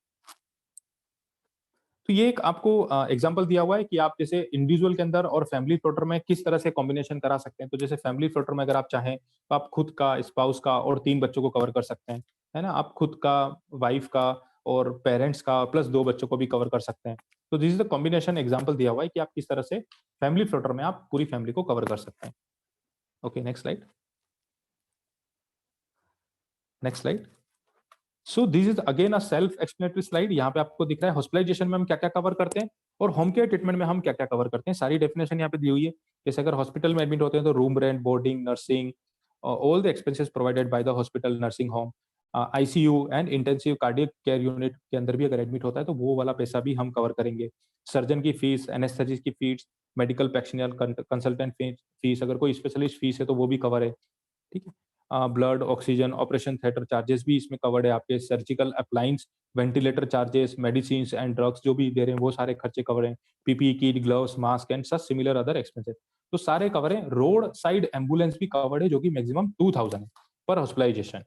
तो ये एक आपको एग्जांपल दिया हुआ है कि आप जैसे इंडिविजुअल के अंदर और फैमिली फ्लोटर में किस तरह से कॉम्बिनेशन करा सकते हैं। तो जैसे फैमिली फ्लोटर में अगर आप चाहें तो आप खुद का, स्पाउस का और 3 बच्चों को कवर कर सकते हैं, है ना। आप खुद का, वाइफ का और पेरेंट्स का प्लस 2 बच्चों को भी कवर कर सकते हैं। तो this is the combination example दिया हुआ है कि आप किस तरह से फैमिली फ्लोटर में आप पूरी फैमिली को कवर कर सकते हैं। Okay, next slide. Next slide. So this is again a self explanatory slide. यहाँ पे आपको दिख रहा है हॉस्पिटलाइजेशन में हम क्या क्या कवर करते हैं और होम केयर ट्रीटमेंट में हम क्या क्या कवर करते हैं। सारी डेफिनेशन यहाँ पे दी हुई है। जैसे अगर हॉस्पिटल में एडमिट होते हैं तो room rent, boarding, nursing, all the expenses provided by the hospital, nursing home. ICU and intensive cardiac care unit के अंदर भी अगर एडमिट होता है तो वो वाला पैसा भी हम कवर करेंगे। सर्जन की फीस, एनेस्थेसिस्ट की fees, medical practitioner consultant fees, अगर कोई स्पेशलिस्ट फीस है तो वो भी कवर है, ठीक है। Blood, oxygen, operation theatre charges भी इसमें कवर्ड है आपके। Surgical appliance, ventilator charges, medicine and drugs जो भी दे रहे हैं वो सारे खर्चे कवर हैं। PPE kit, gloves, mask and such similar other expenses तो सारे कवर हैं। रोड साइड एम्बुलेंस भी कवर्ड है जो कि मैक्सिमम 2000 है पर हॉस्पिटलाइजेशन।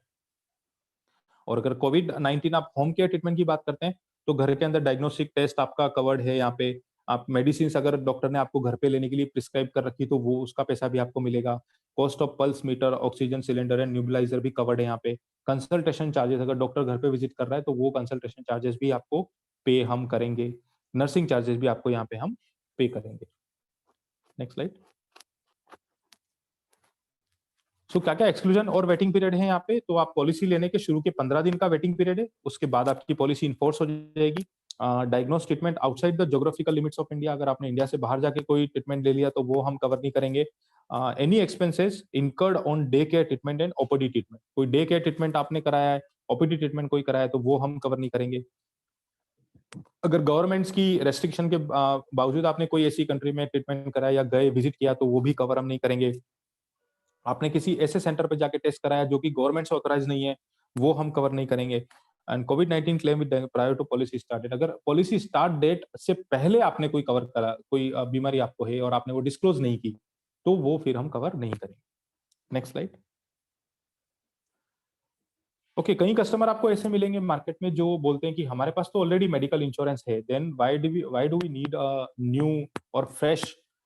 और अगर कोविड-19 आप होम केयर ट्रीटमेंट की बात करते हैं तो घर के अंदर डायग्नोस्टिक टेस्ट आपका कवर्ड है यहाँ पे। आप मेडिसिन अगर डॉक्टर ने आपको घर पे लेने के लिए प्रिस्क्राइब कर रखी तो वो उसका पैसा भी आपको मिलेगा। Cost of pulse meter, oxygen cylinder and nebuliser भी कवर्ड है यहाँ पे। कंसल्टेशन चार्जेस, अगर डॉक्टर घर पे विजिट कर रहा है तो वो कंसल्टेशन चार्जेस भी आपको पे हम करेंगे। नर्सिंग चार्जेस भी आपको यहाँ पे हम पे करेंगे। Next slide. सो क्या क्या एक्सक्लूजन और वेटिंग पीरियड है यहाँ पे, तो आप पॉलिसी लेने के शुरू के 15 दिन का वेटिंग पीरियड है, उसके बाद आपकी पॉलिसी इन्फोर्स हो जाएगी। Diagnose treatment outside the geographical limits of India, अगर आपने इंडिया से बाहर जाके कोई ट्रीटमेंट ले लिया तो वो हम कवर नहीं करेंगे। Any expenses incurred on day care treatment and OPD treatment, कोई डे केयर ट्रीटमेंट आपने कराया है, ओपीडी ट्रीटमेंट कोई कराया है तो वो हम कवर नहीं करेंगे। अगर गवर्नमेंट्स की रेस्ट्रिक्शन के बावजूद आपने कोई ऐसी कंट्री में ट्रीटमेंट कराया या गए विजिट किया तो वो भी कवर हम नहीं करेंगे। आपने किसी ऐसे सेंटर पे जाके टेस्ट कराया जो कि गवर्नमेंट से ऑथराइज नहीं है, वो हम कवर नहीं करेंगे। एंड कोविड-19 claim with prior to policy start date, अगर पॉलिसी स्टार्ट डेट से पहले आपने कोई कवर करा, कोई बीमारी आपको है और आपने वो डिस्क्लोज नहीं की तो वो फिर हम कवर नहीं करेंगे। Next slide. ओके, कई कस्टमर आपको ऐसे मिलेंगे मार्केट में जो बोलते हैं कि हमारे पास तो ऑलरेडी मेडिकल इंश्योरेंस है, then why do we need a new और fresh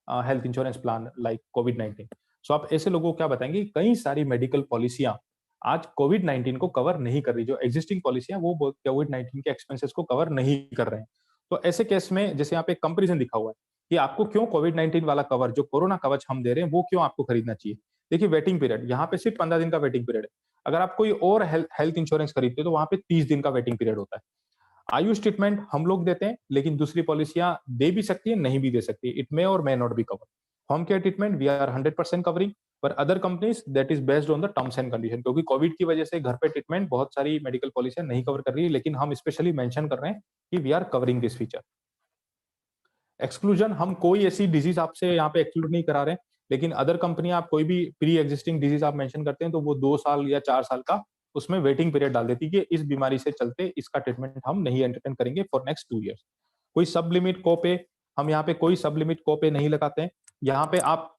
health insurance plan like कोविड-19। सो आप ऐसे लोगों को क्या बताएंगे, कई सारी मेडिकल पॉलिसियां आज कोविड-19 को कवर नहीं कर रही। जो एग्जिस्टिंग पॉलिसियां वो कोविड-19 के एक्सपेंसेस को कवर नहीं कर रहे हैं। तो ऐसे केस में जैसे यहाँ पे कंपैरिजन दिखा हुआ है कि आपको क्यों कोविड-19 वाला कवर, जो कोरोना कवच हम दे रहे हैं, वो क्यों आपको खरीदना चाहिए। देखिए वेटिंग पीरियड, यहाँ पे सिर्फ 15 दिन का वेटिंग पीरियड है। अगर आप कोई और हेल्थ इंश्योरेंस खरीदते हो तो वहां पे 30 दिन का वेटिंग पीरियड होता है। आयुष ट्रीटमेंट हम लोग देते हैं, लेकिन दूसरी पॉलिसियां दे भी सकती है, नहीं भी दे सकती। इट मे और may not be cover. Home care treatment we are 100% covering, पर other companies that is based on the terms and condition, क्योंकि कोविड की वजह से घर पे ट्रीटमेंट बहुत सारी मेडिकल पॉलिसियां नहीं कवर कर रही है, लेकिन हम स्पेशली मेंशन कर रहे हैं कि we are covering this feature. Exclusion, हम कोई ऐसी डिजीज आपसे यहाँ पे एक्सक्लूड नहीं करा रहे हैं, लेकिन अदर कंपनियां आप कोई भी प्री एग्जिस्टिंग डिजीज आप मेंशन करते हैं तो वो 2 साल या 4 साल का उसमें वेटिंग पीरियड डाल देती है कि इस बीमारी से चलते इसका ट्रीटमेंट हम नहीं एंटरटेन करेंगे फॉर नेक्स्ट 2 इयर्स। कोई सब लिमिट कोपे, हम यहाँ पे कोई सब लिमिट कोपे नहीं लगाते हैं। यहाँ पे आप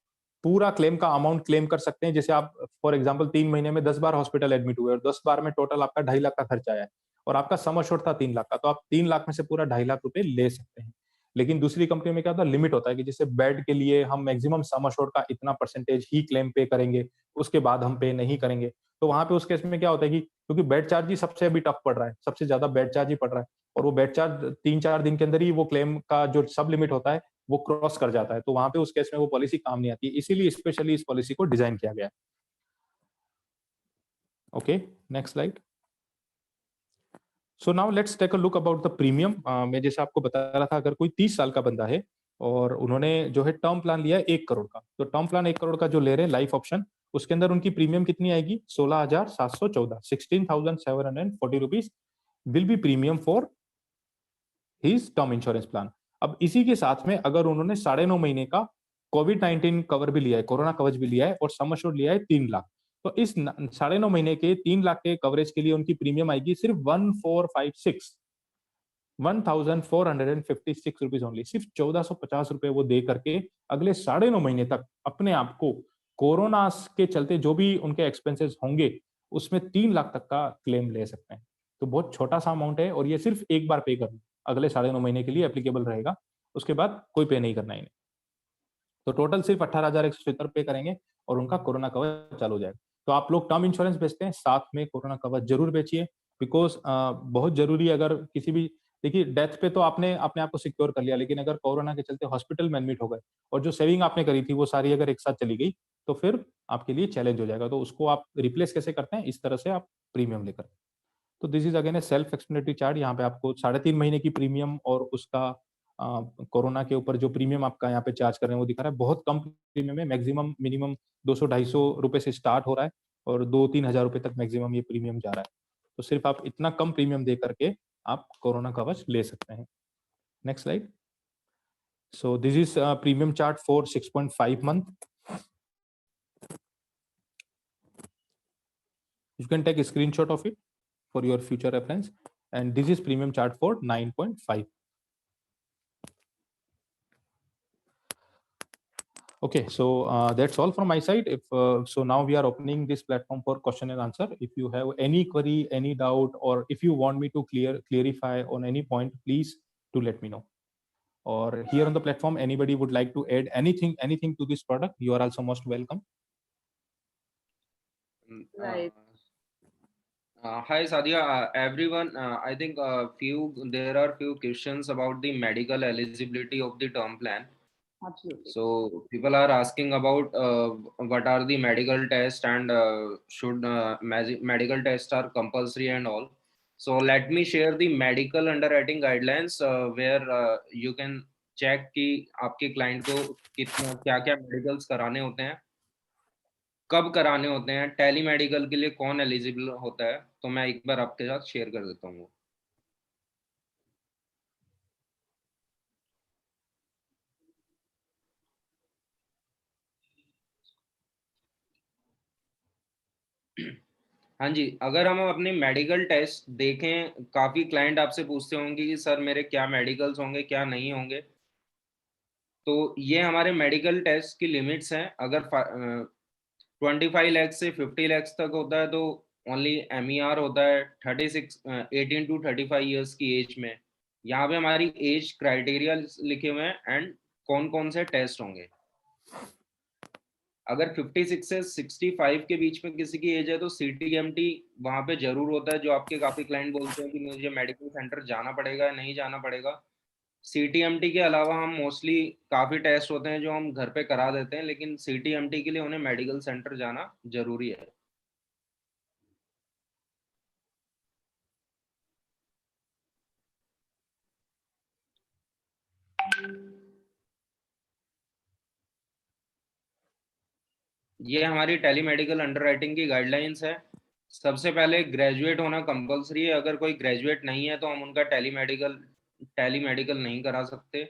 पूरा क्लेम का अमाउंट क्लेम कर सकते हैं। जैसे आप फॉर एग्जाम्पल 3 महीने में 10 बार हॉस्पिटल एडमिट हुए और 10 बार में टोटल आपका 2.5 लाख का खर्चा आया है और आपका सम एश्योर्ड था 3 लाख का, तो आप 3 लाख में से पूरा 2.5 लाख रुपए ले सकते हैं। लेकिन दूसरी कंपनी में क्या होता है, लिमिट होता है कि जैसे बेड के लिए हम मैक्सिमम सम एश्योर्ड का इतना परसेंटेज ही क्लेम पे करेंगे, उसके बाद हम पे नहीं करेंगे। तो वहां पे उस केस में क्या होता है कि क्योंकि बेड चार्ज ही सबसे अभी टफ पड़ रहा है, सबसे ज्यादा बेड चार्ज ही पड़ रहा है, और वो बेड चार्ज 3-4 दिन के अंदर ही वो क्लेम का जो सब लिमिट होता है वो क्रॉस कर जाता है, तो वहां पे उस केस में वो पॉलिसी काम नहीं आती, इसीलिए स्पेशली इस पॉलिसी को डिजाइन किया गया है। Okay, next slide. So now let's take a look about the premium. मैं जैसे आपको बता रहा था, अगर कोई 30 साल का बंदा है और उन्होंने जो है टर्म प्लान लिया है 1 करोड़ का, तो टर्म प्लान 1 करोड़ का जो ले रहे हैं लाइफ ऑप्शन, उसके अंदर उनकी प्रीमियम कितनी आएगी, 16,714, 16,740 rupees will be premium for his term insurance plan. अब इसी के साथ में अगर उन्होंने 9.5 महीने का कोविड-19 कवर भी लिया है, कोरोना कवच भी लिया है और सम एश्योर्ड लिया है 3 लाख, तो इस 9.5 महीने के 3 लाख के कवरेज के लिए उनकी प्रीमियम आएगी सिर्फ 1456 रुपीज ओनली। सिर्फ 1450 रुपए वो दे करके अगले 9.5 महीने तक अपने आप को कोरोना के चलते जो भी उनके एक्सपेंसेस होंगे उसमें 3 लाख तक का क्लेम ले सकते हैं। तो बहुत छोटा सा अमाउंट है और ये सिर्फ एक बार पे करना, अगले 9.5 महीने के लिए एप्लीकेबल रहेगा, उसके बाद कोई पे नहीं करना इन्हें। तो टोटल सिर्फ 18,176 पे करेंगे और उनका कोरोना कवर चालू हो जाएगा। तो आप लोग टर्म इंश्योरेंस बेचते हैं, साथ में कोरोना कवर जरूर बेचिए, बिकॉज बहुत जरूरी है। अगर किसी भी, देखिए डेथ पे तो आपने अपने आप को सिक्योर कर लिया, लेकिन अगर कोरोना के चलते हॉस्पिटल में एडमिट हो गए और जो सेविंग आपने करी थी वो सारी अगर एक साथ चली गई तो फिर आपके लिए चैलेंज हो जाएगा। तो उसको आप रिप्लेस कैसे करते हैं, इस तरह से आप प्रीमियम लेकर। तो this is again A self explanatory chart. यहाँ पे आपको 3.5 महीने की प्रीमियम और उसका कोरोना के ऊपर जो प्रीमियम आपका यहाँ पे चार्ज कर रहे हैं वो दिखा रहा है। बहुत कम प्रीमियम है, मैक्सिमम मिनिमम 200-250 रुपए से स्टार्ट हो रहा है और 2-3 हजार रुपए तक मैक्सिमम ये प्रीमियम जा रहा है। तो सिर्फ आप इतना कम प्रीमियम दे करके आप कोरोना कवच ले सकते हैं। Next slide. So this is premium chart for 6.5 month. You can take a screenshot of it for your future reference, and this is premium chart for 9.5. Okay, so that's all from my side. If so, now we are opening this platform for question and answer. If you have any query, any doubt, or if you want me to clarify on any point, please do let me know. Or here on the platform, anybody would like to add anything to this product, you are also most welcome. Right. Hi Sadia, everyone. I think there are few questions about the medical eligibility of the term plan. Absolutely. So people are asking about what are the medical tests and should medical tests are compulsory and all. So let me share the medical underwriting guidelines where you can check कि आपके client को कितना क्या medicals कराने होते हैं, कब कराने होते हैं, टेली मेडिकल के लिए कौन एलिजिबल होता है। तो मैं एक बार आपके साथ शेयर कर देता हूँ। हाँ जी, अगर हम अपने मेडिकल टेस्ट देखें, काफी क्लाइंट आपसे पूछते होंगे कि सर मेरे क्या मेडिकल्स होंगे, क्या नहीं होंगे। तो ये हमारे मेडिकल टेस्ट की लिमिट्स हैं। अगर 25 लाख से 50 लाख तक होता है तो ओनली MER होता है 18 to 35 ईयर्स की एज में। यहाँ पे हमारी एज क्राइटेरिया लिखे हुए हैं एंड कौन कौन से टेस्ट होंगे। अगर 56 से 65 के बीच में किसी की एज है तो CTMT वहाँ पे जरूर होता है। जो आपके काफी क्लाइंट बोलते हैं कि मुझे मेडिकल सेंटर जाना पड़ेगा, नहीं जाना पड़ेगा। CTMT के अलावा हम मोस्टली काफी टेस्ट होते हैं जो हम घर पे करा देते हैं, लेकिन CTMT के लिए उन्हें मेडिकल सेंटर जाना जरूरी है। ये हमारी टेलीमेडिकल अंडरराइटिंग की गाइडलाइंस है। सबसे पहले ग्रेजुएट होना कंपलसरी है। अगर कोई ग्रेजुएट नहीं है तो हम उनका टेलीमेडिकल नहीं करा सकते।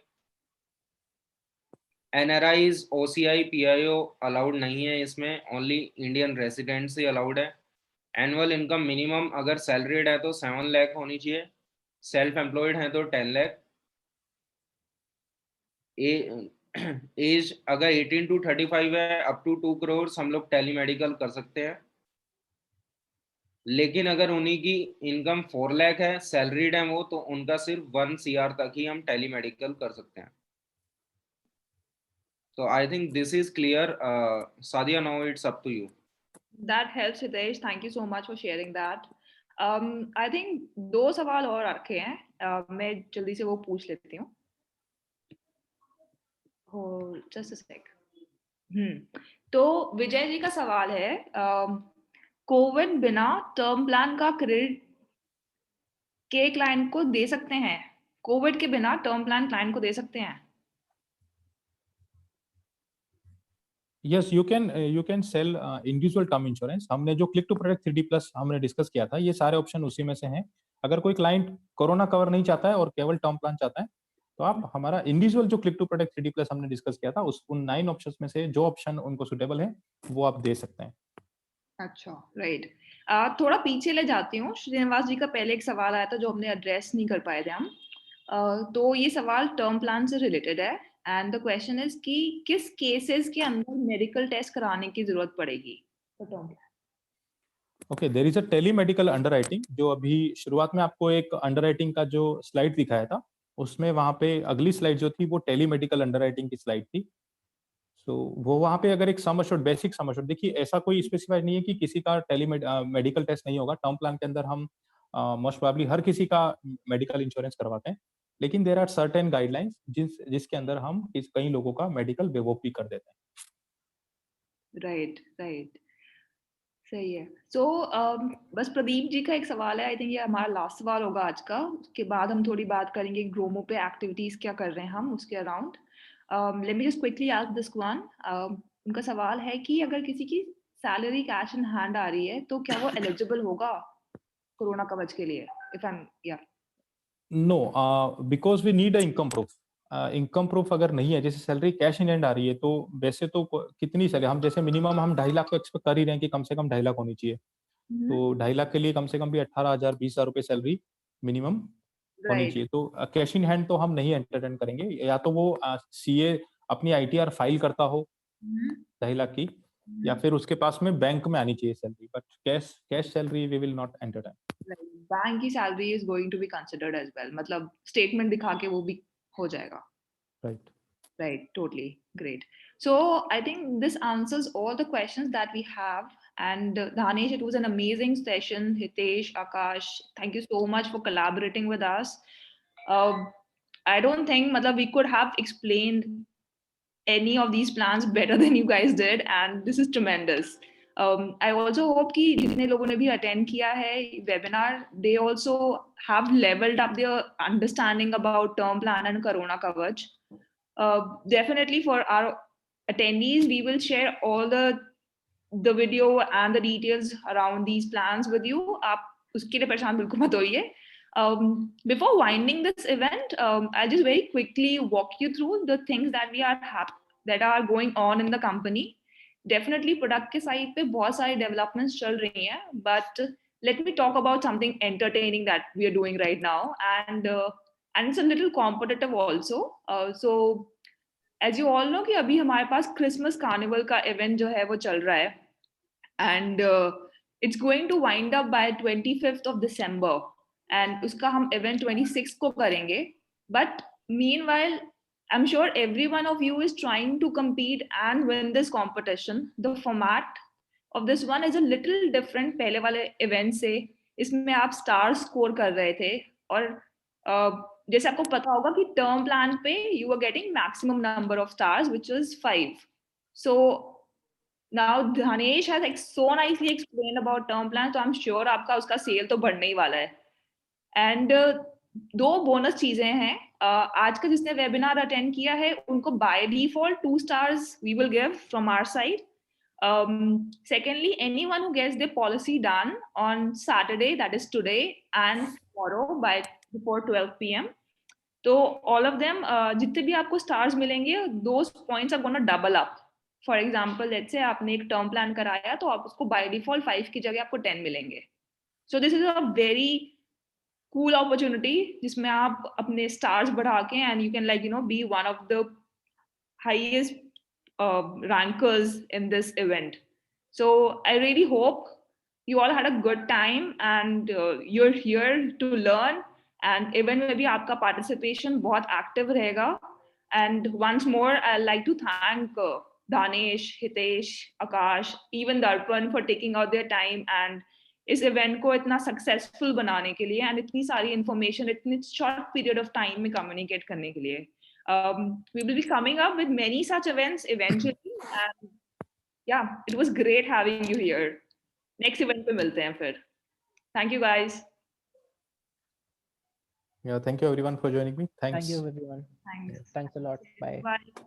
NRIs, OCI, PIO अलाउड नहीं है इसमें, ओनली इंडियन रेसिडेंट्स ही अलाउड है। एनुअल इनकम मिनिमम अगर सैलरीड है तो 7 लाख होनी चाहिए, सेल्फ एम्प्लॉयड है तो 10 लाख। एज अगर 18 to 35 है, अप टू 2 करोड़ हम लोग टेलीमेडिकल कर सकते हैं। लेकिन अगर उन्हीं की इनकम 4 लाख है, सैलरीड है वो, तो उनका सिर्फ 1 CR तक ही हम टेलीमेडिकल कर सकते हैं। तो I think this is clear. Sadia, now it's up to you. That helps, Hitesh. Thank you so much for sharing that. I think 2 सवाल और रखे हैं, मैं जल्दी से वो पूछ लेती हूँ। Just a sec. तो विजय जी का सवाल है, कोविड बिना टर्म प्लान का क्रेडिट के क्लाइंट को दे सकते हैं? कोविड के बिना टर्म प्लान क्लाइंट को दे सकते हैं? Yes, you can sell individual term insurance. हमने जो click to protect 3D plus हमने डिस्कस किया था, ये सारे ऑप्शन उसी में से हैं। अगर कोई क्लाइंट कोरोना कवर नहीं चाहता है और केवल टर्म प्लान चाहता है तो आप हमारा इंडिविजुअल जो click to protect 3D plus हमने डिस्कस किया था, उन 9 ऑप्शंस में से जो ऑप्शन उनको सुटेबल है वो आप दे सकते हैं। अच्छा, राइट। थोड़ा पीछे ले जाती हूँ। श्रीनिवास जी का पहले एक सवाल आया था जो हमने एड्रेस नहीं कर पाए थे हम। तो ये सवाल टर्म प्लान से रिलेटेड है एंड द क्वेश्चन इज कि किस केसेस के अंदर मेडिकल टेस्ट कराने की जरूरत पड़ेगी term plan? Okay, there is a telemedical underwriting. जो अभी शुरुआत में आपको एक अंडरराइटिंग का जो स्लाइड दिखाया था, उसमें वहां पे अगली स्लाइड जो थी वो टेलीमेडिकल अंडरराइटिंग की स्लाइड थी। सो वो वहां पे अगर एक sum assured, basic sum assured, देखिए ऐसा कोई स्पेसिफाइड नहीं है कि किसी का मेडिकल टेस्ट नहीं होगा। टर्म प्लान के अंदर हम मोस्ट प्रोबेबली हर किसी का मेडिकल इंश्योरेंस करवाते हैं, लेकिन देयर आर सर्टेन गाइडलाइंस जिसके अंदर हम कई लोगों का मेडिकल वेवॉप भी कर देते हैं। राइट, राइट, सही है। सो बस प्रदीप जी का एक सवाल है, आई थिंक ये हमारा लास्ट सवाल होगा आज का। उसके बाद हम थोड़ी बात करेंगे ग्रोमो पे एक्टिविटीज क्या कर रहे हैं हम उसके around. Let me just quickly ask this one. उनका सवाल है कि अगर किसी की सैलरी कैश इन हैंड आ रही है तो क्या वो एलिजिबल होगा? कोरोना कवच के लिए, if I'm yeah. No, because we need a income proof. Income proof अगर नहीं है, जैसे सैलरी कैश इन हैंड आ रही है, तो वैसे तो कितनी सैलरी हम, जैसे मिनिमम हम 2.5 लाख को एक्सपेक्ट कर ही रहे हैं कि कम से कम 2.5 लाख होनी चाहिए. तो 2.5 लाख के लिए कम से कम भी 18,000 20,000 रुपए सैलरी मिनिमम होनी Right. चाहिए. तो कैश इन हैंड तो हम नहीं एंटरटेन करेंगे. या तो वो सीए अपनी आईटीआर फाइल करता हो 2.5 लाख की, या फिर उसके पास में बैंक में आनी चाहिए salary. But cash salary we will not entertain. Bank की salary is going to be considered as well, मतलब स्टेटमेंट दिखा के वो भी हो जाएगा. Right. Right, totally. Great. So I think this answers all the questions that we have. And Dhanesh, it was an amazing session. Hitesh, Akash, thank you so much for collaborating with us. I don't think matlab, we could have explained any of these plans better than you guys did, and this is tremendous. I also hope कि जितने लोगों ने भी attend किया है webinar, they also have leveled up their understanding about term plan and Corona Kavach. Definitely for our attendees, we will share all the video and the details around these plans with you. आप उसके लिए परेशान बिल्कुल मत होइए. Before winding this event, I'll just very quickly walk you through the things that are going on in the company. Definitely product के side पे बहुत सारी developments चल रही हैं, but let me talk about something entertaining that we are doing right now, and it's a little competitive also. So as you all know कि अभी हमारे पास Christmas Carnival का event जो है वो चल रहा है, and it's going to wind up by 25th of December, and उसका हम event 26th को करेंगे. But meanwhile, I'm sure every one of you is trying to compete and win this competition. The format of this one is a little different पहले वाले event से. इसमें आप stars score कर रहे थे, और जैसे आपको पता होगा कि term plan पे you were getting maximum number of stars, which is 5. So now Dhanesh has like so nicely explained about term plan, so I'm sure आपका उसका sale तो बढ़ने ही वाला है. And दो बोनस चीजें हैं. आज का जिसने वेबिनार अटेंड किया है उनको by default 2 stars we will give from our side. Secondly, anyone who gets their policy done on Saturday, that is today and tomorrow by before 12 p.m. तो all of them, जितने भी आपको stars मिलेंगे, those points are gonna double up. For example, let's say आपने एक term plan कराया तो आप उसको by default 5 की जगह आपको 10 मिलेंगे. So this is a very cool opportunity जिसमें आप अपने stars बढ़ा के and you can be one of the highest rankers in this event. So I really hope you all had a good time and you're here to learn, and event में भी आपका participation बहुत active रहेगा. And once more, I'd like to thank Dhanesh, Hitesh, Akash, even Darpan for taking out their time and इस event को इतना successful बनाने के लिए and इतनी सारी information इतनी short period of time में communicate करने के लिए. We will be coming up with many such events eventually, and yeah, it was great having you here. Next event पे मिलते हैं फिर. Thank you guys. Yeah, thank you everyone for joining me. Thanks. Thank you everyone. Thanks. Thanks a lot. Bye. Bye.